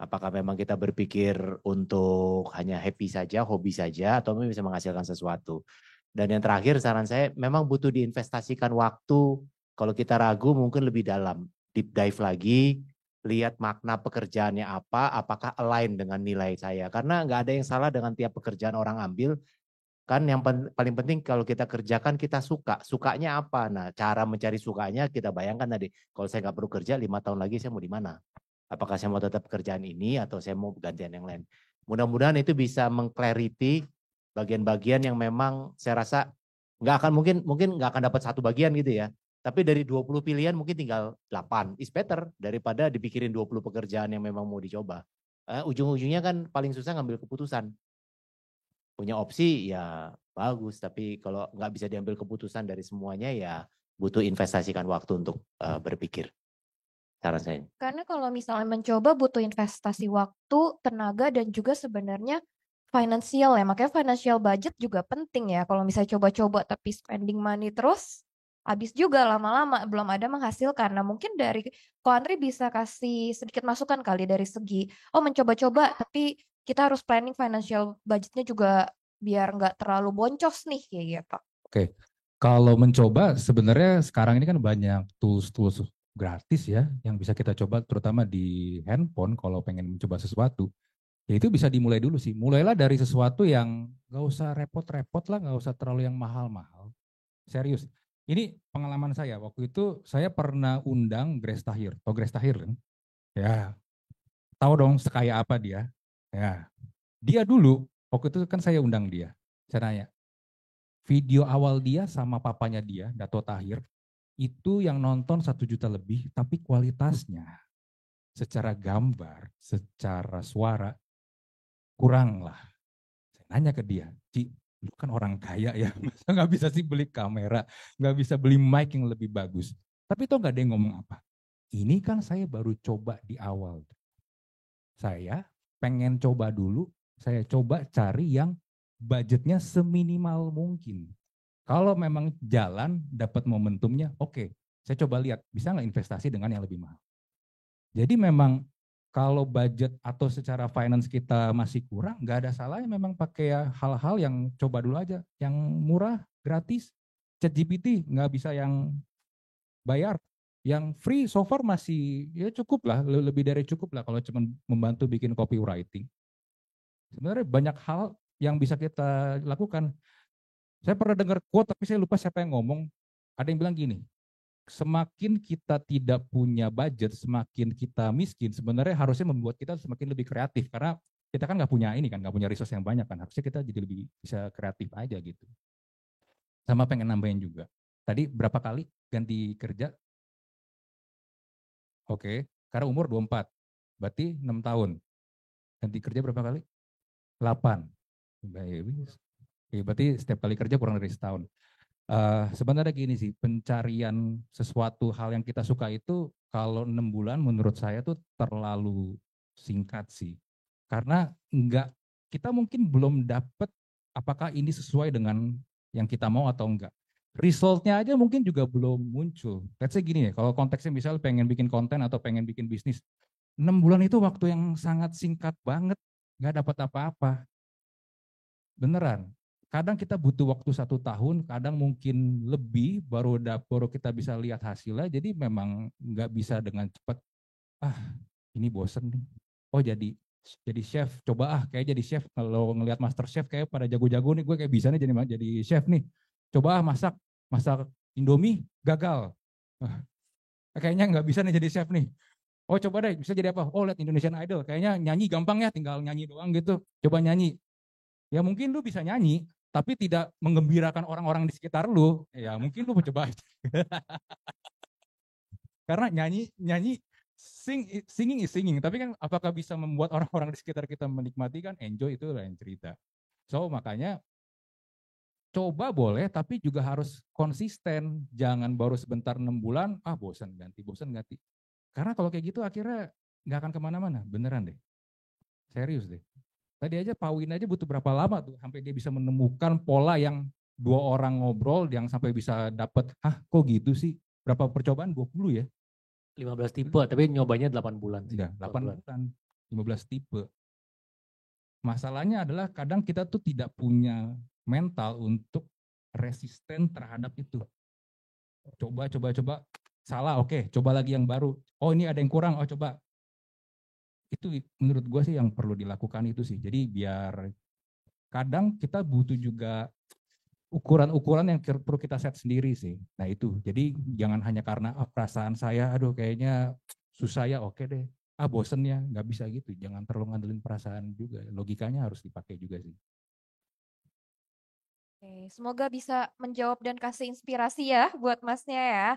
Apakah memang kita berpikir untuk hanya happy saja, hobi saja, atau bisa menghasilkan sesuatu. Dan yang terakhir saran saya memang butuh diinvestasikan waktu. Kalau kita ragu mungkin lebih dalam, deep dive lagi, lihat makna pekerjaannya apa, apakah align dengan nilai saya. Karena nggak ada yang salah dengan tiap pekerjaan orang ambil. Kan yang paling penting kalau kita kerjakan kita suka. Sukanya apa? Nah, cara mencari sukanya kita bayangkan tadi. Kalau saya nggak perlu kerja 5 tahun lagi saya mau di mana? Apakah saya mau tetap pekerjaan ini atau saya mau gantian yang lain. Mudah-mudahan itu bisa mengklariti bagian-bagian yang memang saya rasa nggak akan mungkin nggak akan dapat satu bagian gitu ya. Tapi dari 20 pilihan mungkin tinggal 8. Is better daripada dipikirin 20 pekerjaan yang memang mau dicoba. Ujung-ujungnya kan paling susah ngambil keputusan. Punya opsi ya bagus, tapi kalau nggak bisa diambil keputusan dari semuanya ya butuh investasikan waktu untuk berpikir. Saran saya. Karena kalau misalnya mencoba butuh investasi waktu, tenaga, dan juga sebenarnya finansial ya. Makanya financial budget juga penting ya. Kalau misalnya coba-coba tapi spending money terus, habis juga lama-lama belum ada menghasilkan. Nah mungkin dari Ko Andri bisa kasih sedikit masukan kali dari segi, oh mencoba-coba tapi kita harus planning financial budgetnya juga biar nggak terlalu boncos nih kayak gitu. Oke, kalau mencoba sebenarnya sekarang ini kan banyak tools gratis ya yang bisa kita coba, terutama di handphone kalau pengen mencoba sesuatu. Ya itu bisa dimulai dulu sih. Mulailah dari sesuatu yang nggak usah repot-repot lah, nggak usah terlalu yang mahal-mahal. Serius. Ini pengalaman saya. Waktu itu saya pernah undang Grace Tahir. Tahu Grace Tahir kan? Ya, tahu dong sekaya apa dia. Ya, dia dulu, waktu itu kan saya undang dia. Saya nanya, video awal dia sama papanya dia, Dato Tahir, itu yang nonton 1 juta lebih, tapi kualitasnya secara gambar, secara suara, kurang lah. Saya nanya ke dia, Ci, lu kan orang kaya ya, masa nggak bisa sih beli kamera, nggak bisa beli mic yang lebih bagus. Tapi itu nggak ada yang ngomong apa. Ini kan saya baru coba di awal. Saya pengen coba dulu, saya coba cari yang budgetnya seminimal mungkin. Kalau memang jalan, dapat momentumnya, oke. Saya coba lihat, bisa nggak investasi dengan yang lebih mahal. Jadi memang kalau budget atau secara finance kita masih kurang, nggak ada salahnya memang pakai hal-hal yang coba dulu aja. Yang murah, gratis, ChatGPT nggak bisa yang bayar. Yang free so far masih ya cukup lah, lebih dari cukup lah kalau cuma membantu bikin copywriting. Sebenarnya banyak hal yang bisa kita lakukan. Saya pernah dengar quote tapi saya lupa siapa yang ngomong. Ada yang bilang gini, semakin kita tidak punya budget, semakin kita miskin, sebenarnya harusnya membuat kita semakin lebih kreatif. Karena kita kan nggak punya ini kan, nggak punya resource yang banyak kan. Harusnya kita jadi lebih bisa kreatif aja gitu. Sama pengen nambahin juga. Tadi berapa kali ganti kerja? Oke, karena umur 24. Berarti 6 tahun. Ganti kerja berapa kali? 8. Berarti setiap kali kerja kurang dari setahun. Sebenarnya gini sih, pencarian sesuatu hal yang kita suka itu kalau 6 bulan menurut saya tuh terlalu singkat sih. Karena kita mungkin belum dapat apakah ini sesuai dengan yang kita mau atau enggak. Resultnya aja mungkin juga belum muncul. Let's say gini ya, kalau konteksnya misalnya pengen bikin konten atau pengen bikin bisnis, 6 bulan itu waktu yang sangat singkat banget, nggak dapat apa-apa. Beneran. Kadang kita butuh waktu 1 tahun, kadang mungkin lebih baru kita bisa lihat hasilnya. Jadi memang nggak bisa dengan cepat. Ini bosen nih. Oh jadi chef, coba kayak jadi chef. Kalau ngelihat master chef kayak pada jago-jago nih, gue kayak bisa nih jadi chef nih. Coba masak Indomie gagal. Kayaknya nggak bisa nih jadi chef nih. Oh coba deh bisa jadi apa? Oh lihat Indonesian Idol, kayaknya nyanyi gampang ya, tinggal nyanyi doang gitu. Coba nyanyi. Ya mungkin lu bisa nyanyi, tapi tidak menggembirakan orang-orang di sekitar lu, ya mungkin lu coba. Karena singing is singing, tapi kan apakah bisa membuat orang-orang di sekitar kita menikmati kan, enjoy itu lain cerita. So makanya coba boleh, tapi juga harus konsisten, jangan baru sebentar 6 bulan, bosan ganti. Karena kalau kayak gitu akhirnya nggak akan kemana-mana, beneran deh, serius deh. Tadi aja Pak Win aja butuh berapa lama tuh sampai dia bisa menemukan pola yang 2 orang ngobrol yang sampai bisa dapat, kok gitu sih? Berapa percobaan? 20 ya? 15 tipe, tapi nyobanya 8 bulan. Iya, 8 bulan. 15 tipe. Masalahnya adalah kadang kita tuh tidak punya mental untuk resisten terhadap itu. Coba, salah, oke, coba lagi yang baru. Oh ini ada yang kurang, coba. Itu menurut gue sih yang perlu dilakukan itu sih. Jadi biar kadang kita butuh juga ukuran-ukuran yang perlu kita set sendiri sih. Nah itu, jadi jangan hanya karena perasaan saya, aduh kayaknya susah ya, oke deh. Bosen ya, nggak bisa gitu. Jangan terlalu ngandelin perasaan juga. Logikanya harus dipakai juga sih. Oke, semoga bisa menjawab dan kasih inspirasi ya buat masnya ya.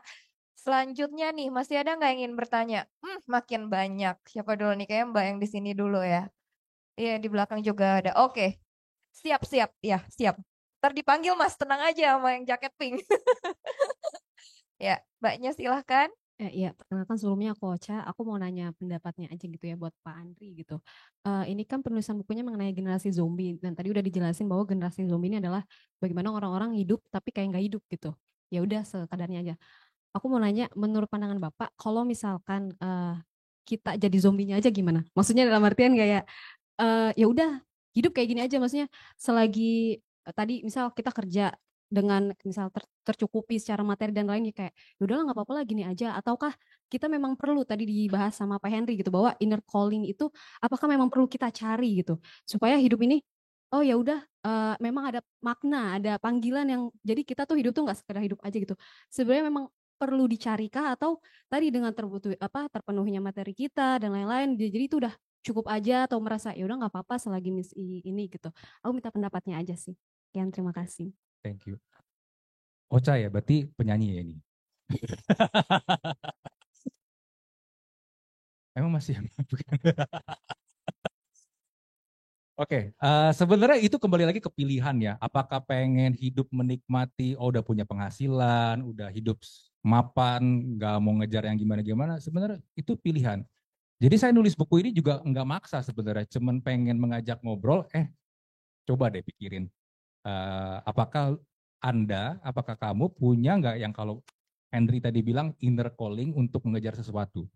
Selanjutnya nih, masih ada nggak yang ingin bertanya? Makin banyak. Siapa dulu nih? Kayaknya Mbak yang di sini dulu ya. Iya, di belakang juga ada. Oke, siap. Ya, siap. Ntar dipanggil Mas, tenang aja sama yang jaket pink. Ya, Mbaknya silahkan. Iya, perkenalkan sebelumnya aku Ocha. Aku mau nanya pendapatnya aja gitu ya buat Pak Andri gitu. Ini kan penulisan bukunya mengenai generasi zombie dan tadi udah dijelasin bahwa generasi zombie ini adalah bagaimana orang-orang hidup tapi kayak nggak hidup gitu. Ya udah sekadarnya aja. Aku mau nanya, menurut pandangan Bapak, kalau misalkan kita jadi zombinya aja gimana? Maksudnya dalam artian kayak ya udah hidup kayak gini aja, maksudnya selagi tadi misal kita kerja dengan misal tercukupi secara materi dan lainnya kayak ya udahlah nggak apa-apa lah gini aja, ataukah kita memang perlu tadi dibahas sama Pak Henry gitu bahwa inner calling itu apakah memang perlu kita cari gitu supaya hidup ini oh ya udah memang ada makna, ada panggilan yang jadi kita tuh hidup tuh nggak sekedar hidup aja gitu. Sebenarnya memang perlu dicarikah atau tadi dengan terpenuhinya materi kita dan lain-lain jadi itu udah cukup aja atau merasa ya udah nggak apa-apa selagi misi ini gitu. Aku minta pendapatnya aja sih. Sekian, terima kasih. Thank you. Ocha ya, berarti penyanyi ya ini. Emang masih bukan? Oke, sebenarnya itu kembali lagi ke pilihan ya. Apakah pengen hidup menikmati, oh udah punya penghasilan, udah hidup mapan, nggak mau ngejar yang gimana-gimana. Sebenarnya itu pilihan. Jadi saya nulis buku ini juga nggak maksa sebenarnya, cuman pengen mengajak ngobrol. Coba deh pikirin, apakah apakah kamu punya nggak yang kalau Henry tadi bilang inner calling untuk mengejar sesuatu?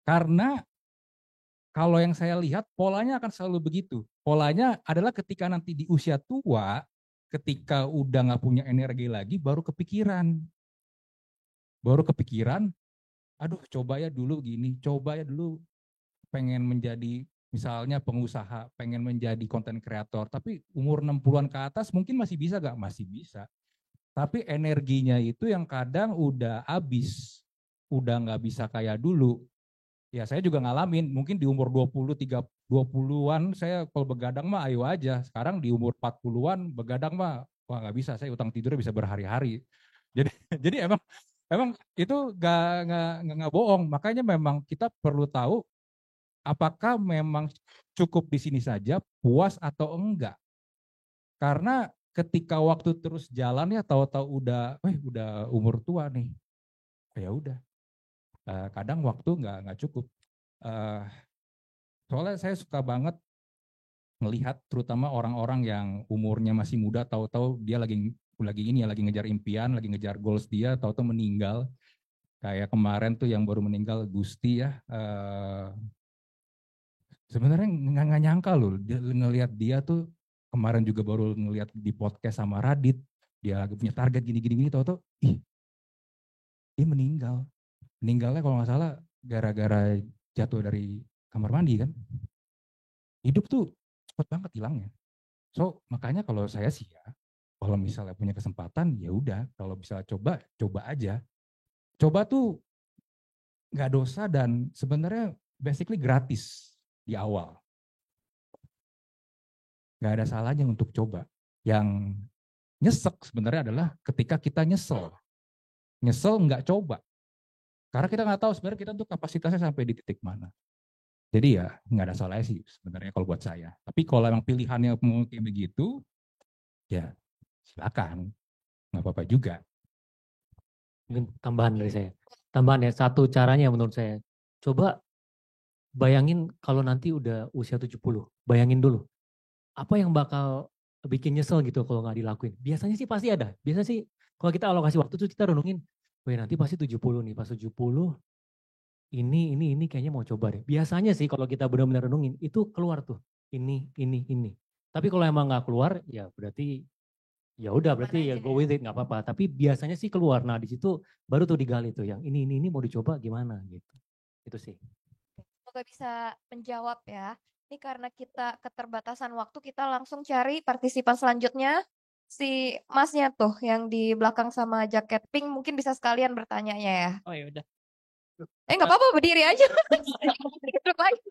Karena kalau yang saya lihat polanya akan selalu begitu. Polanya adalah ketika nanti di usia tua, ketika udah nggak punya energi lagi, baru kepikiran. Aduh coba ya dulu gini, coba ya dulu pengen menjadi misalnya pengusaha, pengen menjadi konten kreator. Tapi umur 60-an ke atas mungkin masih bisa nggak? Masih bisa. Tapi energinya itu yang kadang udah habis, udah nggak bisa kayak dulu. Ya saya juga ngalamin, mungkin di umur 20-an saya kalau begadang mah ayo aja. Sekarang di umur 40-an begadang mah wah nggak bisa, saya utang tidurnya bisa berhari-hari. Jadi emang itu nggak bohong. Makanya memang kita perlu tahu apakah memang cukup di sini saja, puas atau enggak. Karena ketika waktu terus jalan ya tahu-tahu udah umur tua nih. Ya udah. Kadang waktu nggak cukup. Soalnya saya suka banget melihat terutama orang-orang yang umurnya masih muda, tahu-tahu dia lagi ngejar impian, lagi ngejar goals dia, tahu-tahu meninggal. Kayak kemarin tuh yang baru meninggal Gusti ya. Sebenarnya nggak nyangka loh, ngelihat dia tuh kemarin juga baru ngelihat di podcast sama Radit, dia lagi punya target gini, tahu-tahu dia meninggal. Meninggalnya kalau nggak salah gara-gara jatuh dari kamar mandi kan. Hidup tuh cepet banget hilangnya. So makanya kalau saya sih ya, kalau misalnya punya kesempatan ya udah, kalau bisa coba aja. Coba tuh nggak dosa dan sebenarnya basically gratis di awal. Nggak ada salahnya untuk coba. Yang nyesek sebenarnya adalah ketika kita nyesel nggak coba. Karena kita nggak tahu sebenarnya kita tuh kapasitasnya sampai di titik mana. Jadi ya nggak ada salahnya sih sebenarnya kalau buat saya. Tapi kalau emang pilihannya kayak begitu, ya silakan, nggak apa-apa juga. Mungkin tambahan dari saya. Tambahan ya, satu caranya menurut saya. Coba bayangin kalau nanti udah usia 70, bayangin dulu. Apa yang bakal bikin nyesel gitu kalau nggak dilakuin? Biasanya sih pasti ada. Biasanya sih kalau kita alokasi waktu tuh kita renungin, weh nanti pasti 70 nih, pas 70 ini kayaknya mau coba deh. Biasanya sih kalau kita benar-benar renungin itu keluar tuh ini. Tapi kalau emang nggak keluar ya berarti ya udah berarti ya go with it nggak apa-apa. Tapi biasanya sih keluar. Nah di situ baru tuh digali tuh yang ini mau dicoba gimana gitu. Itu sih. Semoga bisa menjawab ya. Ini karena kita keterbatasan waktu, kita langsung cari partisipan selanjutnya. Si masnya tuh yang di belakang sama jaket pink mungkin bisa sekalian bertanyanya ya. Oh ya udah. Nggak apa-apa berdiri aja. Duduk lagi.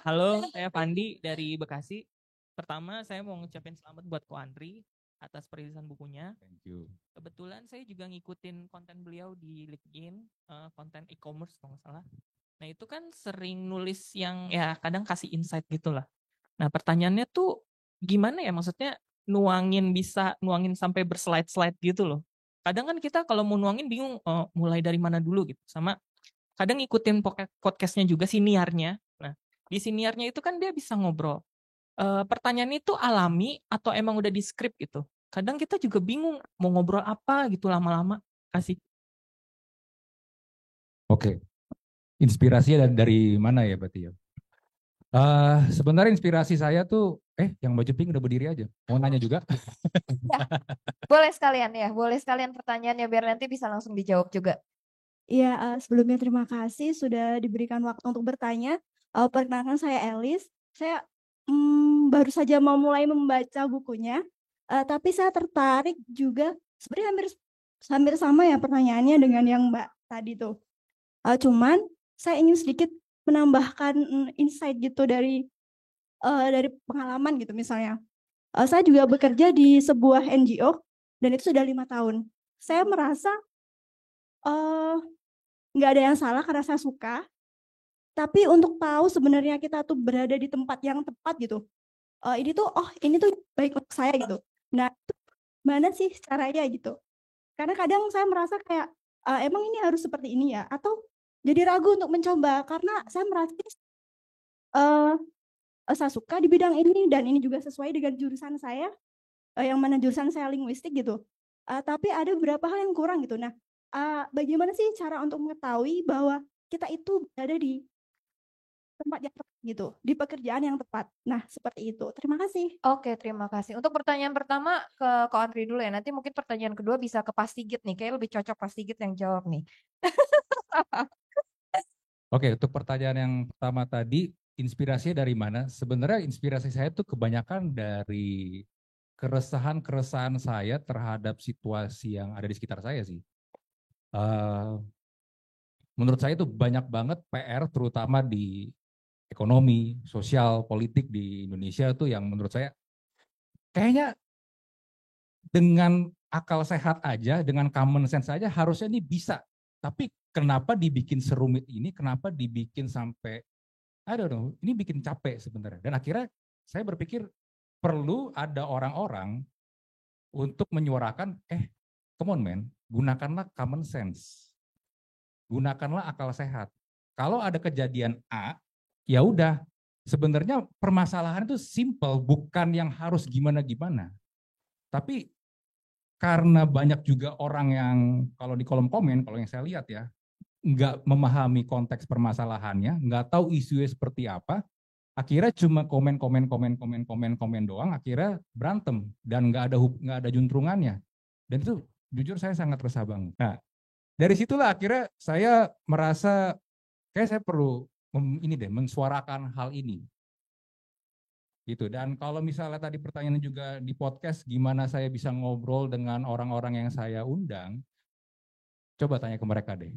Halo, saya Fandi dari Bekasi. Pertama saya mau ngucapin selamat buat Ko Andri atas perilisan bukunya. Thank you. Kebetulan saya juga ngikutin konten beliau di LinkedIn, konten e-commerce kalau nggak salah. Nah itu kan sering nulis yang ya kadang kasih insight gitulah. Nah pertanyaannya tuh gimana ya, maksudnya nuangin sampai berslide-slide gitu loh. Kadang kan kita kalau mau nuangin bingung mulai dari mana dulu gitu. Sama kadang ngikutin podcastnya juga siniarnya. Nah di siniarnya itu kan dia bisa ngobrol. Pertanyaan itu alami atau emang udah di script gitu. Kadang kita juga bingung mau ngobrol apa gitu lama-lama. Kasih. Oke. Inspirasinya dari mana ya berarti ya? Sebenarnya inspirasi saya tuh, yang baju pink udah berdiri aja. Mau nanya juga? Ya, boleh sekalian ya, boleh sekalian pertanyaannya biar nanti bisa langsung dijawab juga. Iya, sebelumnya terima kasih sudah diberikan waktu untuk bertanya. Perkenalkan saya Elis. Saya baru saja mau mulai membaca bukunya, tapi saya tertarik juga. Sebenarnya hampir sama ya pertanyaannya dengan yang Mbak tadi tuh. Cuman saya ingin sedikit menambahkan insight gitu dari pengalaman gitu misalnya. Saya juga bekerja di sebuah NGO dan itu sudah 5 tahun. Saya merasa nggak ada yang salah karena saya suka, tapi untuk tahu sebenarnya kita tuh berada di tempat yang tepat gitu. Ini tuh baik untuk saya gitu. Nah, itu mana sih caranya gitu? Karena kadang saya merasa kayak emang ini harus seperti ini ya, atau jadi ragu untuk mencoba karena saya merasa saya suka di bidang ini dan ini juga sesuai dengan jurusan saya, yang mana jurusan saya linguistik gitu. Tapi ada beberapa hal yang kurang gitu. Nah, bagaimana sih cara untuk mengetahui bahwa kita itu berada di tempat yang tepat gitu, di pekerjaan yang tepat. Nah, seperti itu. Terima kasih. Oke, terima kasih. Untuk pertanyaan pertama ke Ko Andri dulu ya. Nanti mungkin pertanyaan kedua bisa ke Pak Sigit nih. Kayaknya lebih cocok Pak Sigit yang jawab nih. Oke, untuk pertanyaan yang pertama tadi, inspirasinya dari mana? Sebenarnya inspirasi saya tuh kebanyakan dari keresahan-keresahan saya terhadap situasi yang ada di sekitar saya sih. Menurut saya itu banyak banget PR terutama di ekonomi, sosial, politik di Indonesia tuh yang menurut saya kayaknya dengan akal sehat aja, dengan common sense aja harusnya ini bisa. Tapi kenapa dibikin serumit ini, kenapa dibikin sampai, I don't know, ini bikin capek sebenarnya. Dan akhirnya saya berpikir perlu ada orang-orang untuk menyuarakan, come on man, gunakanlah common sense. Gunakanlah akal sehat. Kalau ada kejadian A, ya udah, sebenarnya permasalahan itu simple, bukan yang harus gimana-gimana. Tapi karena banyak juga orang yang kalau di kolom komen, kalau yang saya lihat ya, nggak memahami konteks permasalahannya, nggak tahu isunya seperti apa, akhirnya cuma komen doang, akhirnya berantem dan nggak ada juntrungannya. Dan itu jujur saya sangat resah banget. Nah, dari situlah akhirnya saya merasa kayak saya perlu mensuarakan hal ini. Gitu. Dan kalau misalnya tadi pertanyaan juga di podcast, gimana saya bisa ngobrol dengan orang-orang yang saya undang, coba tanya ke mereka deh.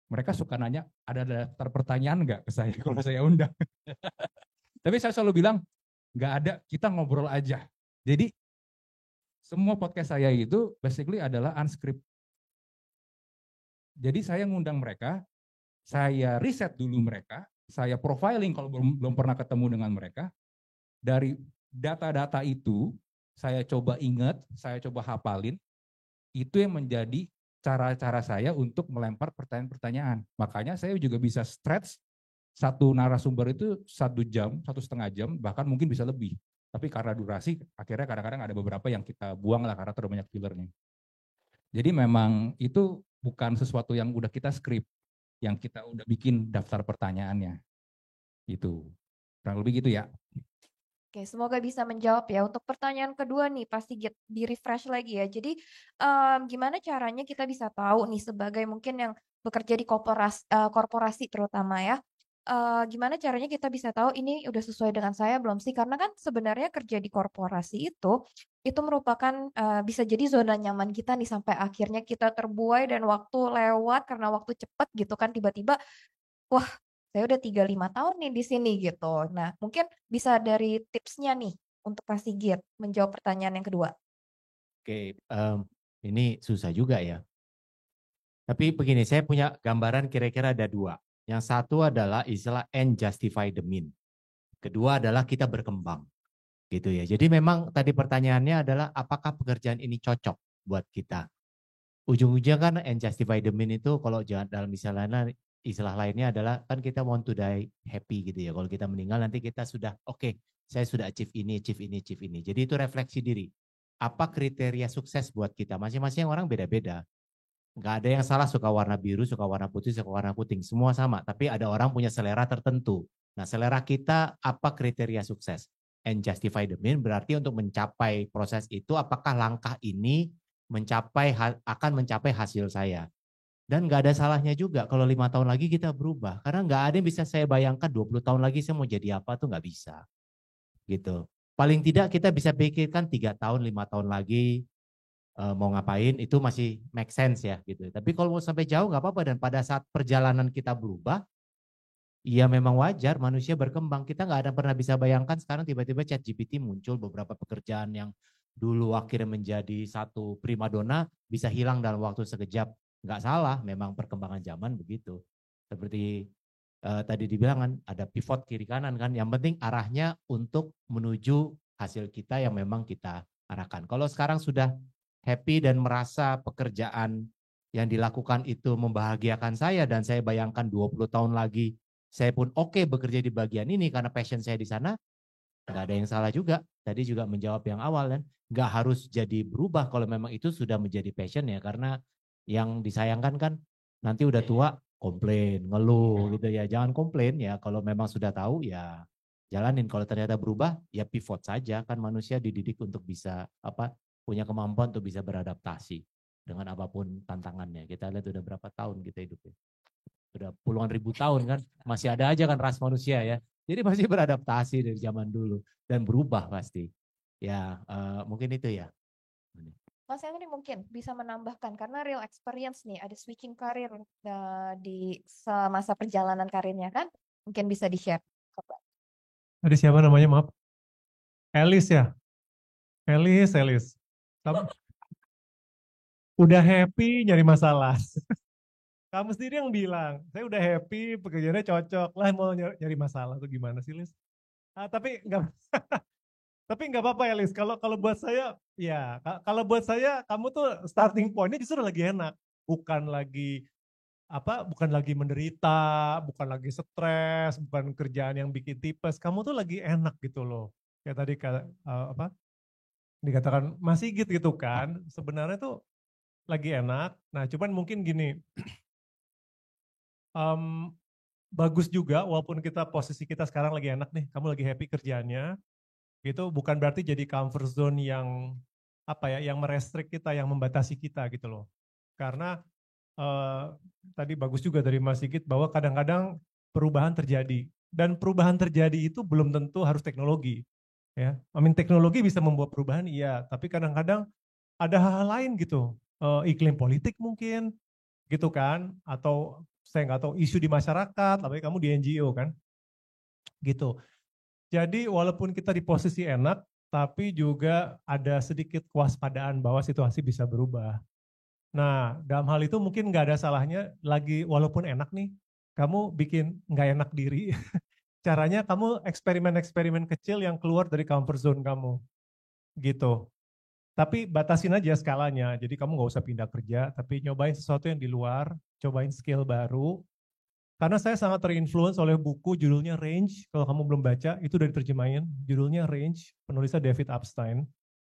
Mereka suka nanya, ada daftar pertanyaan nggak ke saya kalau saya undang? Tapi saya selalu bilang, nggak ada, kita ngobrol aja. Jadi, semua podcast saya itu basically adalah unscript. Jadi saya ngundang mereka, saya riset dulu mereka, saya profiling kalau belum pernah ketemu dengan mereka. Dari data-data itu, saya coba ingat, saya coba hafalin, itu yang menjadi cara-cara saya untuk melempar pertanyaan-pertanyaan. Makanya saya juga bisa stretch satu narasumber itu 1 jam, 1,5 jam, bahkan mungkin bisa lebih. Tapi karena durasi, akhirnya kadang-kadang ada beberapa yang kita buang lah karena terlalu banyak fillernya. Jadi memang itu bukan sesuatu yang udah kita script, yang kita udah bikin daftar pertanyaannya. Itu. Kurang lebih gitu ya. Oke, semoga bisa menjawab ya. Untuk pertanyaan kedua nih, pasti di-refresh lagi ya. Jadi gimana caranya kita bisa tahu nih sebagai mungkin yang bekerja di korporasi terutama ya. Gimana caranya kita bisa tahu ini udah sesuai dengan saya belum sih? Karena kan sebenarnya kerja di korporasi itu merupakan bisa jadi zona nyaman kita nih sampai akhirnya kita terbuai dan waktu lewat karena waktu cepat gitu kan tiba-tiba wah saya udah 35 tahun nih di sini gitu. Nah, mungkin bisa dari tipsnya nih untuk Pak Sigit menjawab pertanyaan yang kedua. Oke, ini susah juga ya. Tapi begini, saya punya gambaran kira-kira ada 2. Yang satu adalah istilah end justify the mean. Kedua adalah kita berkembang. Gitu ya. Jadi memang tadi pertanyaannya adalah apakah pekerjaan ini cocok buat kita. Ujung-ujungnya kan end justify the mean itu kalau jangan dalam istilah lainnya adalah kan kita want to die happy gitu ya. Kalau kita meninggal nanti kita sudah saya sudah achieve ini. Jadi itu refleksi diri. Apa kriteria sukses buat kita? Masing-masing orang beda-beda. Nggak ada yang salah suka warna biru, suka warna putih, suka warna putih. Semua sama. Tapi ada orang punya selera tertentu. Nah, selera kita apa kriteria sukses? And justify the mean berarti untuk mencapai proses itu apakah langkah ini akan mencapai hasil saya. Dan nggak ada salahnya juga kalau 5 tahun lagi kita berubah. Karena nggak ada yang bisa saya bayangkan 20 tahun lagi saya mau jadi apa tuh nggak bisa. Gitu. Paling tidak kita bisa pikirkan 3 tahun, 5 tahun lagi mau ngapain itu masih make sense ya gitu. Tapi kalau mau sampai jauh nggak apa-apa, dan pada saat perjalanan kita berubah, ya memang wajar manusia berkembang. Kita nggak ada pernah bisa bayangkan sekarang tiba-tiba ChatGPT muncul, beberapa pekerjaan yang dulu akhirnya menjadi satu primadona bisa hilang dalam waktu sekejap. Nggak salah, memang perkembangan zaman begitu. Seperti tadi dibilang kan ada pivot kiri kanan kan. Yang penting arahnya untuk menuju hasil kita yang memang kita arahkan. Kalau sekarang sudah happy dan merasa pekerjaan yang dilakukan itu membahagiakan saya dan saya bayangkan 20 tahun lagi saya pun oke bekerja di bagian ini karena passion saya di sana, nggak ada yang salah juga. Tadi juga menjawab yang awal kan, nggak harus jadi berubah kalau memang itu sudah menjadi passion ya, karena yang disayangkan kan nanti udah tua komplain, ngeluh gitu ya. Jangan komplain ya, kalau memang sudah tahu ya jalanin. Kalau ternyata berubah ya pivot saja, kan manusia dididik untuk bisa punya kemampuan untuk bisa beradaptasi dengan apapun tantangannya. Kita lihat udah berapa tahun kita hidup ya. Udah puluhan ribu tahun kan, masih ada aja kan ras manusia ya. Jadi masih beradaptasi dari zaman dulu dan berubah pasti. Ya mungkin itu ya. Mas Henry mungkin bisa menambahkan karena real experience nih, ada switching karir di semasa perjalanan karirnya kan, mungkin bisa di-share. Ada siapa namanya, maaf? Elis ya? Elis. Udah happy nyari masalah. Kamu sendiri yang bilang, saya udah happy, pekerjaannya cocok, lah mau nyari masalah tuh gimana sih, Lis? Tapi nggak apa-apa ya, Lis. Kalau buat saya, ya kalau buat saya kamu tuh starting point-nya justru lagi enak, bukan lagi menderita, bukan lagi stres, bukan kerjaan yang bikin tipes. Kamu tuh lagi enak gitu loh. Kayak tadi dikatakan Mas Sigit gitu kan, sebenarnya tuh lagi enak. Nah, cuman mungkin gini. Bagus juga walaupun posisi kita sekarang lagi enak nih, kamu lagi happy kerjaannya, gitu bukan berarti jadi comfort zone yang yang merestrik kita, yang membatasi kita gitu loh. Karena tadi bagus juga dari Mas Sigit bahwa kadang-kadang perubahan terjadi, dan perubahan terjadi itu belum tentu harus teknologi, ya. Teknologi bisa membuat perubahan, iya, tapi kadang-kadang ada hal-hal lain gitu, iklim politik mungkin, gitu kan, atau saya nggak tahu isu di masyarakat, tapi kamu di NGO kan, gitu. Jadi walaupun kita di posisi enak, tapi juga ada sedikit kewaspadaan bahwa situasi bisa berubah. Nah, dalam hal itu mungkin nggak ada salahnya lagi walaupun enak nih, kamu bikin nggak enak diri. Caranya kamu eksperimen-eksperimen kecil yang keluar dari comfort zone kamu, gitu. Tapi batasin aja skalanya, jadi kamu nggak usah pindah kerja, tapi nyobain sesuatu yang di luar, cobain skill baru. Karena saya sangat terinfluence oleh buku judulnya Range, kalau kamu belum baca, itu udah diterjemahin, judulnya Range, penulisnya David Epstein.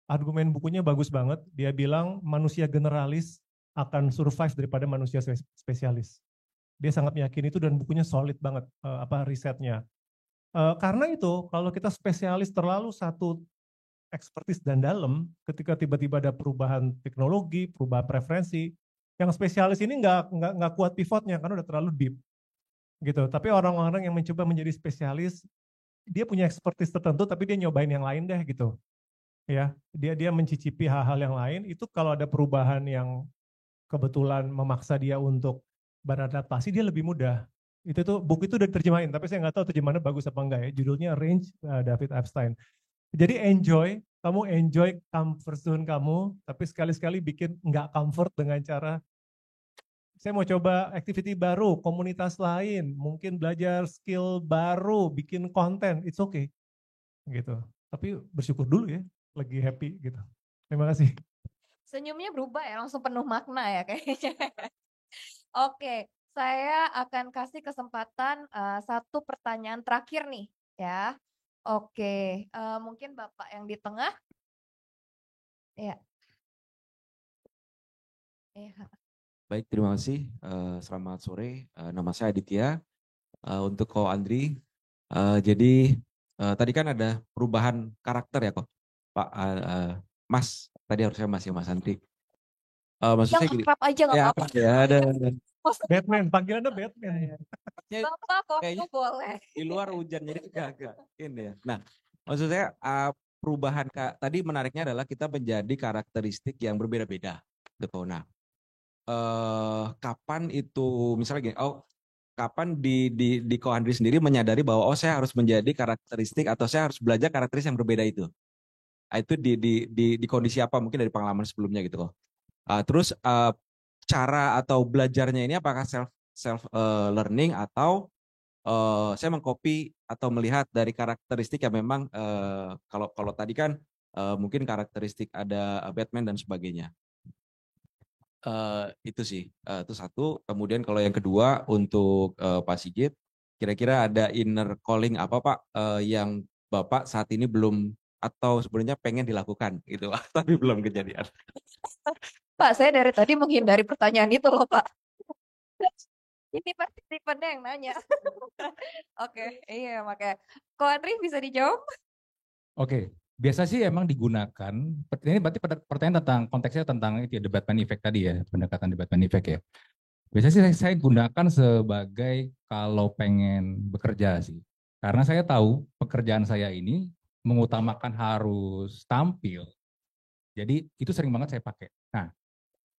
Argumen bukunya bagus banget, dia bilang manusia generalis akan survive daripada manusia spesialis. Dia sangat meyakini itu dan bukunya solid banget, risetnya. Karena itu, kalau kita spesialis terlalu satu expertise dan dalam, ketika tiba-tiba ada perubahan teknologi, perubahan preferensi, yang spesialis ini nggak kuat pivotnya karena udah terlalu deep, gitu. Tapi orang-orang yang mencoba menjadi spesialis, dia punya expertise tertentu, tapi dia nyobain yang lain deh, gitu. Ya, dia mencicipi hal-hal yang lain. Itu kalau ada perubahan yang kebetulan memaksa dia untuk beradaptasi, dia lebih mudah. Itu tuh buku itu udah diterjemahin, tapi saya nggak tahu terjemahannya bagus apa enggak ya. Judulnya Range, David Epstein. Jadi kamu enjoy comfort zone kamu, tapi sekali-sekali bikin nggak comfort dengan cara, saya mau coba activity baru, komunitas lain, mungkin belajar skill baru, bikin konten, it's okay. Gitu. Tapi bersyukur dulu ya, lagi happy gitu. Terima kasih. Senyumnya berubah ya, langsung penuh makna ya kayaknya. Oke, saya akan kasih kesempatan satu pertanyaan terakhir nih ya. Oke, mungkin Bapak yang di tengah. Ya. Baik, terima kasih. Selamat sore. Nama saya Aditya. Untuk Ko Andri, Jadi tadi kan ada perubahan karakter ya kok, Pak Mas. Tadi harusnya Mas ya Mas Andri. Maksud Yang saya gini. akrab aja nggak Ya, apa-apa. ya ada. Batman, panggilannya Batman. Bapak kok Kayaknya boleh. di luar hujan jadi agak ini ya. Nah, maksud saya perubahan tadi menariknya adalah kita menjadi karakteristik yang berbeda-beda gitu. Nah, kapan itu misalnya gini, kapan di Ko Andri sendiri menyadari bahwa saya harus menjadi karakteristik atau saya harus belajar karakteristik yang berbeda itu. Itu di kondisi apa mungkin dari pengalaman sebelumnya gitu kok. Terus cara atau belajarnya ini apakah self learning atau saya mengcopy atau melihat dari karakteristik yang memang kalau tadi kan mungkin karakteristik ada Batman dan sebagainya. Itu sih, itu satu. Kemudian kalau yang kedua untuk Pak Sigit, kira-kira ada inner calling apa Pak yang Bapak saat ini belum atau sebenarnya pengen dilakukan gitu, tapi belum kejadian. Pak, saya dari tadi menghindari pertanyaan itu loh Pak. Ini partisipannya yang nanya. Oke, iya makanya. Ko Andri bisa dijawab? Oke, biasa sih emang digunakan. Ini berarti pertanyaan tentang konteksnya tentang itu ya, the Batman effect tadi ya, pendekatan the Batman effect ya. Biasanya sih saya gunakan sebagai kalau pengen bekerja sih. Karena saya tahu pekerjaan saya ini mengutamakan harus tampil. Jadi itu sering banget saya pakai. Nah,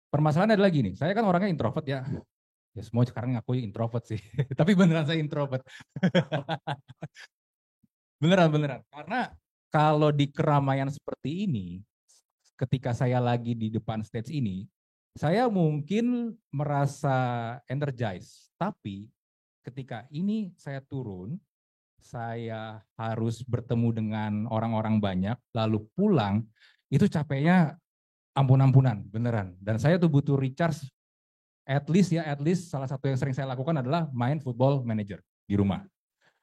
permasalahannya adalah gini, saya kan orangnya introvert ya. Ya semua sekarang ngakui introvert sih. Tapi beneran saya introvert. Beneran. Karena kalau di keramaian seperti ini, ketika saya lagi di depan stage ini, saya mungkin merasa energized. Tapi ketika ini saya turun, saya harus bertemu dengan orang-orang banyak, lalu pulang, itu capeknya ampun-ampunan, beneran. Dan saya tuh butuh recharge, at least salah satu yang sering saya lakukan adalah main football manager di rumah.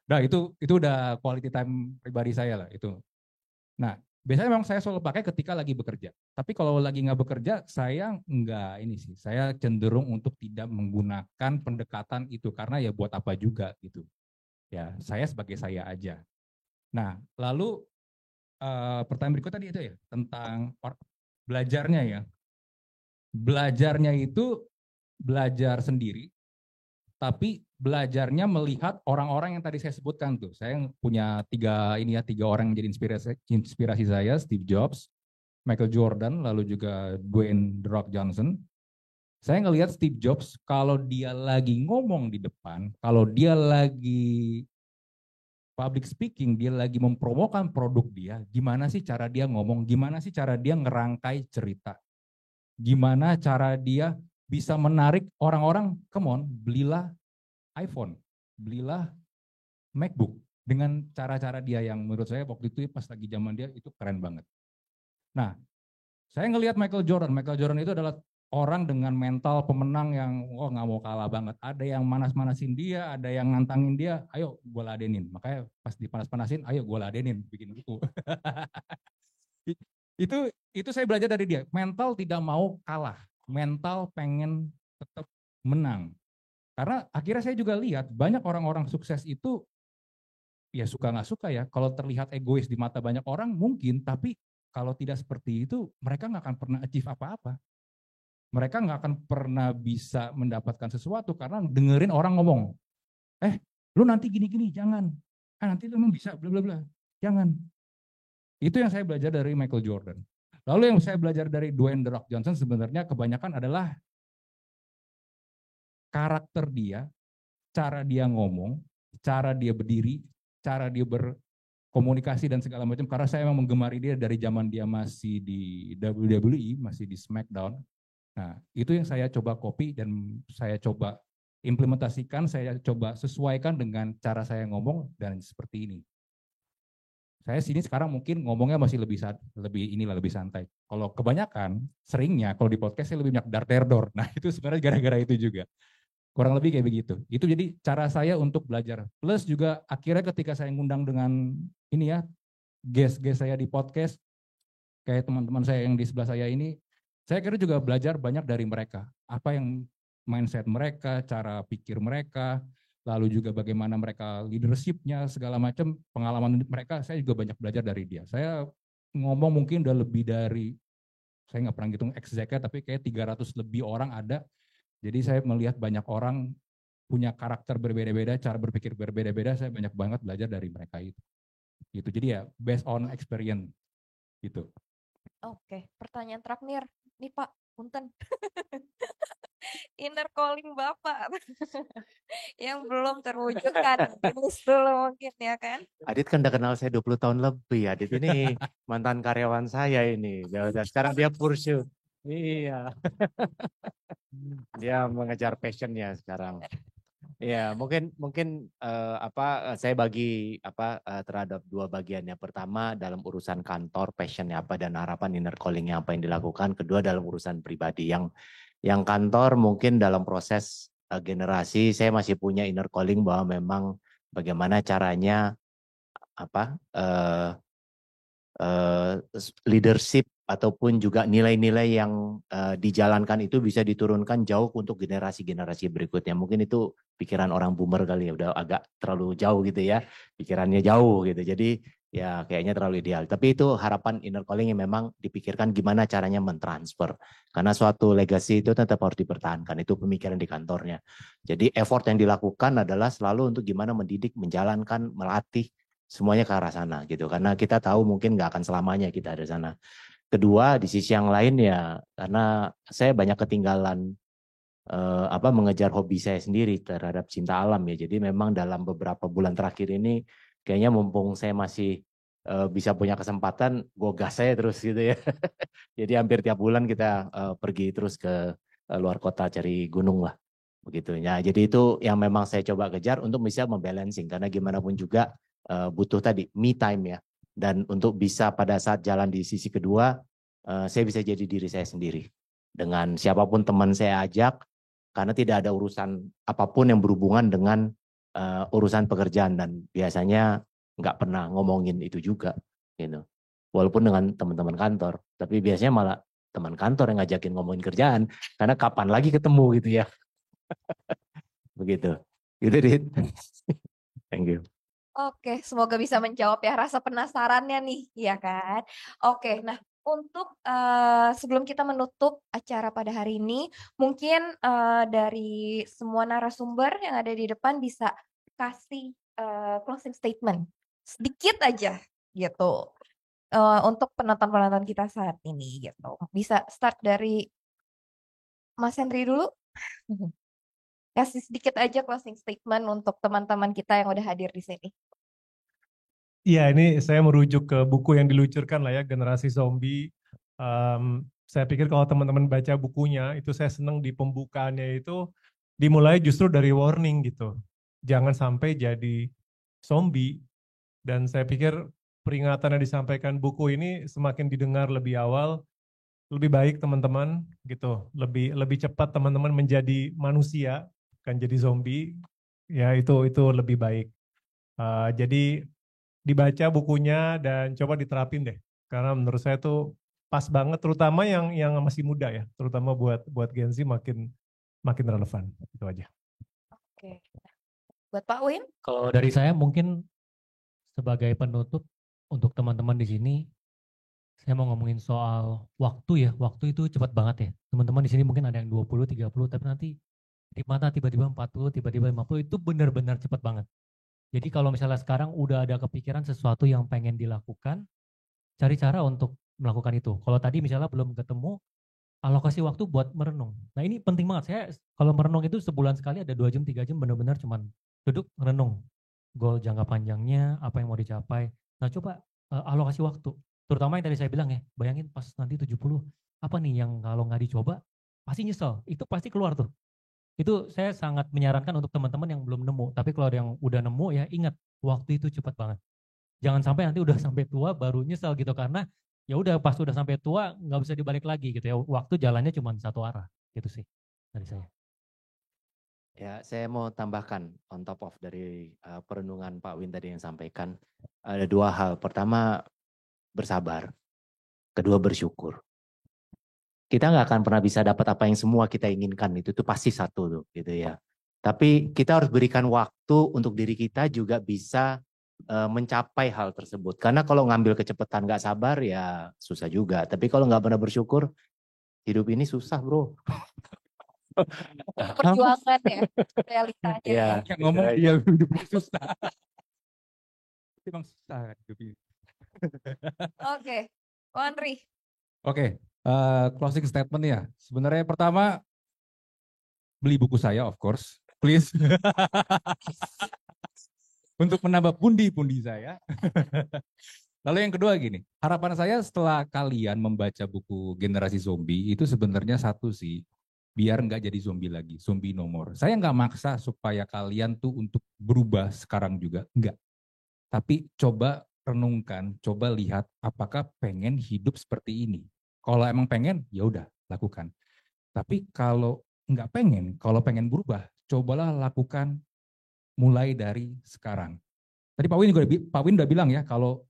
Nah itu udah quality time pribadi saya lah itu. Nah biasanya memang saya selalu pakai ketika lagi bekerja. Tapi kalau lagi nggak bekerja, saya nggak ini sih. Saya cenderung untuk tidak menggunakan pendekatan itu karena ya buat apa juga gitu. Ya saya sebagai saya aja. Nah lalu pertanyaan berikut tadi itu ya tentang belajarnya ya. Belajarnya itu belajar sendiri, tapi belajarnya melihat orang-orang yang tadi saya sebutkan tuh. Saya punya tiga orang yang menjadi inspirasi saya, Steve Jobs, Michael Jordan, lalu juga Dwayne The Rock Johnson. Saya ngelihat Steve Jobs kalau dia lagi ngomong di depan, kalau dia lagi public speaking, dia lagi mempromokan produk dia, gimana sih cara dia ngomong, gimana sih cara dia ngerangkai cerita, gimana cara dia bisa menarik orang-orang, come on, belilah iPhone, belilah MacBook, dengan cara-cara dia yang menurut saya waktu itu pas lagi zaman dia itu keren banget. Nah, saya ngelihat Michael Jordan itu adalah orang dengan mental pemenang yang nggak mau kalah banget. Ada yang manas-manasin dia, ada yang nantangin dia, ayo gue ladenin. Makanya pas dipanas-panasin, ayo gue ladenin, bikin buku. itu saya belajar dari dia. Mental tidak mau kalah, mental pengen tetap menang. Karena akhirnya saya juga lihat banyak orang-orang sukses itu ya suka nggak suka ya. Kalau terlihat egois di mata banyak orang mungkin, tapi kalau tidak seperti itu mereka nggak akan pernah achieve apa-apa. Mereka nggak akan pernah bisa mendapatkan sesuatu karena dengerin orang ngomong, lu nanti gini-gini, jangan. Nanti lu bisa, bla bla bla, jangan. Itu yang saya belajar dari Michael Jordan. Lalu yang saya belajar dari Dwayne The Rock Johnson sebenarnya kebanyakan adalah karakter dia, cara dia ngomong, cara dia berdiri, cara dia berkomunikasi dan segala macam. Karena saya memang menggemari dia dari zaman dia masih di WWE, masih di SmackDown. Nah, itu yang saya coba copy dan saya coba implementasikan, saya coba sesuaikan dengan cara saya ngomong dan seperti ini. Saya sini sekarang mungkin ngomongnya masih lebih santai. Kalau kebanyakan, seringnya kalau di podcast saya lebih banyak dar-der-dor. Nah, itu sebenarnya gara-gara itu juga. Kurang lebih kayak begitu. Itu jadi cara saya untuk belajar. Plus juga akhirnya ketika saya ngundang dengan ini ya, guest-guest saya di podcast, kayak teman-teman saya yang di sebelah saya ini, saya kira juga belajar banyak dari mereka. Apa yang mindset mereka, cara pikir mereka, lalu juga bagaimana mereka leadership-nya segala macam, pengalaman mereka saya juga banyak belajar dari dia. Saya ngomong mungkin udah lebih dari, saya nggak pernah ngitung exactnya, tapi kayak 300 lebih orang ada. Jadi saya melihat banyak orang punya karakter berbeda-beda, cara berpikir berbeda-beda, saya banyak banget belajar dari mereka itu. Gitu. Jadi ya based on experience gitu. Oke, pertanyaan terakhir. Nih Pak, punten. Inner calling Bapak yang belum terwujudkan. Tulis dulu mungkin ya kan. Adit kan udah kenal saya 20 tahun lebih. Adit ini mantan karyawan saya ini. Sekarang dia pursue. Iya. Dia mengejar passionnya sekarang. Ya, mungkin saya bagi terhadap dua bagian. Yang pertama dalam urusan kantor, passionnya apa dan harapan inner callingnya apa yang dilakukan. Kedua dalam urusan pribadi. Yang kantor mungkin dalam proses generasi saya masih punya inner calling bahwa memang bagaimana caranya leadership ataupun juga nilai-nilai yang dijalankan itu bisa diturunkan jauh untuk generasi-generasi berikutnya. Mungkin itu pikiran orang boomer kali ya, udah agak terlalu jauh gitu ya, pikirannya jauh gitu. Jadi ya kayaknya terlalu ideal. Tapi itu harapan inner calling yang memang dipikirkan gimana caranya mentransfer. Karena suatu legacy itu tetap harus dipertahankan, itu pemikiran di kantornya. Jadi effort yang dilakukan adalah selalu untuk gimana mendidik, menjalankan, melatih, semuanya ke arah sana gitu. Karena kita tahu mungkin nggak akan selamanya kita ada sana. Kedua, di sisi yang lain ya, karena saya banyak ketinggalan mengejar hobi saya sendiri terhadap cinta alam ya. Jadi memang dalam beberapa bulan terakhir ini, kayaknya mumpung saya masih bisa punya kesempatan, gue gas saya terus gitu ya. Jadi hampir tiap bulan kita pergi terus ke luar kota cari gunung lah. Begitu ya. Jadi itu yang memang saya coba kejar untuk bisa membalancing. Karena gimana pun juga butuh tadi me time ya. Dan untuk bisa pada saat jalan di sisi kedua, saya bisa jadi diri saya sendiri. Dengan siapapun teman saya ajak, karena tidak ada urusan apapun yang berhubungan dengan urusan pekerjaan. Dan biasanya nggak pernah ngomongin itu juga. Gitu. Walaupun dengan teman-teman kantor. Tapi biasanya malah teman kantor yang ngajakin ngomongin kerjaan. Karena kapan lagi ketemu gitu ya. Begitu. Gitu, Dit. Thank you. Oke, semoga bisa menjawab ya rasa penasarannya nih, ya kan? Oke, nah untuk sebelum kita menutup acara pada hari ini, mungkin dari semua narasumber yang ada di depan bisa kasih closing statement sedikit aja gitu untuk penonton-penonton kita saat ini gitu. Bisa start dari Mas Henry dulu. Kasih sedikit aja closing statement untuk teman-teman kita yang udah hadir di sini. Iya, ini saya merujuk ke buku yang diluncurkan lah ya, Generasi Zombie. Saya pikir kalau teman-teman baca bukunya, itu saya senang di pembukaannya itu dimulai justru dari warning gitu. Jangan sampai jadi zombie. Dan saya pikir peringatan yang disampaikan buku ini semakin didengar lebih awal, lebih baik teman-teman gitu. Lebih cepat teman-teman menjadi manusia, bukan jadi zombie. Ya itu lebih baik. Jadi dibaca bukunya dan coba diterapin deh, karena menurut saya tuh pas banget, terutama yang masih muda ya, terutama buat Gen Z makin relevan. Itu aja. Oke, buat Pak Win? Kalau dari saya mungkin sebagai penutup untuk teman-teman di sini, saya mau ngomongin soal waktu ya. Waktu itu cepat banget ya. Teman-teman di sini mungkin ada yang 20, 30, tapi nanti di mata tiba-tiba 40, tiba-tiba 50, itu benar-benar cepat banget. Jadi kalau misalnya sekarang udah ada kepikiran sesuatu yang pengen dilakukan, cari cara untuk melakukan itu. Kalau tadi misalnya belum ketemu, alokasi waktu buat merenung. Nah ini penting banget. Saya kalau merenung itu sebulan sekali ada 2 jam, 3 jam benar-benar cuman duduk merenung. Goal jangka panjangnya, apa yang mau dicapai. Nah coba alokasi waktu. Terutama yang tadi saya bilang ya, bayangin pas nanti 70, apa nih yang kalau nggak dicoba, pasti nyesel. Itu pasti keluar tuh. Itu saya sangat menyarankan untuk teman-teman yang belum nemu. Tapi kalau ada yang udah nemu ya ingat, waktu itu cepat banget. Jangan sampai nanti udah sampai tua baru nyesel gitu, karena ya udah pas udah sampai tua nggak bisa dibalik lagi gitu ya. Waktu jalannya cuma satu arah gitu sih dari saya. Ya, saya mau tambahkan on top of dari perenungan Pak Win tadi yang sampaikan. Ada 2 hal. Pertama, bersabar. Kedua, bersyukur. Kita nggak akan pernah bisa dapat apa yang semua kita inginkan, itu tuh pasti satu tuh gitu ya. Tapi kita harus berikan waktu untuk diri kita juga bisa mencapai hal tersebut. Karena kalau ngambil kecepatan nggak sabar ya susah juga. Tapi kalau nggak pernah bersyukur, hidup ini susah bro. Perjuangan ya, realitanya. Ya, Yang ngomong dia hidupnya susah. Emang susah kan hidup ini. Oke, Andri. Oke, closing statement ya. Sebenarnya pertama, beli buku saya of course, please. Untuk menambah pundi-pundi saya. Lalu yang kedua gini, harapan saya setelah kalian membaca buku Generasi Zombie itu sebenarnya satu sih, biar nggak jadi zombie lagi, zombie no more. Saya nggak maksa supaya kalian tuh untuk berubah sekarang juga, enggak. Tapi coba renungkan, coba lihat apakah pengen hidup seperti ini. Kalau emang pengen, ya udah lakukan. Tapi kalau nggak pengen, kalau pengen berubah, cobalah lakukan mulai dari sekarang. Tadi Pak Win udah bilang ya, kalau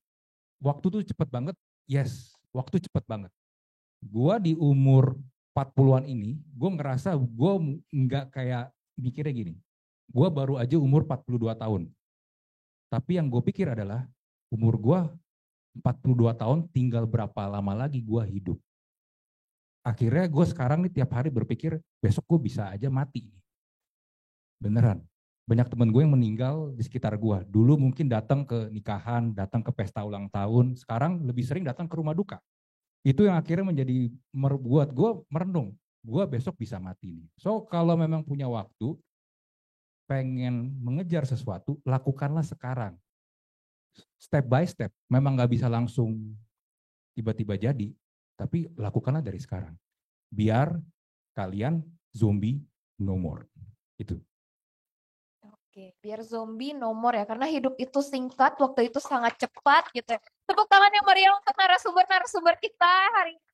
waktu tuh cepet banget, yes, waktu cepet banget. Gua di umur 40-an ini, gue ngerasa gue nggak kayak mikirnya gini. Gue baru aja umur 42 tahun. Tapi yang gue pikir adalah, umur gue 42 tahun tinggal berapa lama lagi gue hidup. Akhirnya gue sekarang nih tiap hari berpikir, besok gue bisa aja mati. Beneran. Banyak temen gue yang meninggal di sekitar gue. Dulu mungkin datang ke nikahan, datang ke pesta ulang tahun. Sekarang lebih sering datang ke rumah duka. Itu yang akhirnya menjadi buat gue merenung. Gue besok bisa mati nih. So kalau memang punya waktu, pengen mengejar sesuatu, lakukanlah sekarang. Step by step. Memang gak bisa langsung tiba-tiba jadi. Tapi lakukanlah dari sekarang. Biar kalian zombie no more. Itu. Oke, biar zombie nomor ya, karena hidup itu singkat, waktu itu sangat cepat gitu ya. Tepuk tangan yang meriah untuk narasumber-narasumber kita hari ini.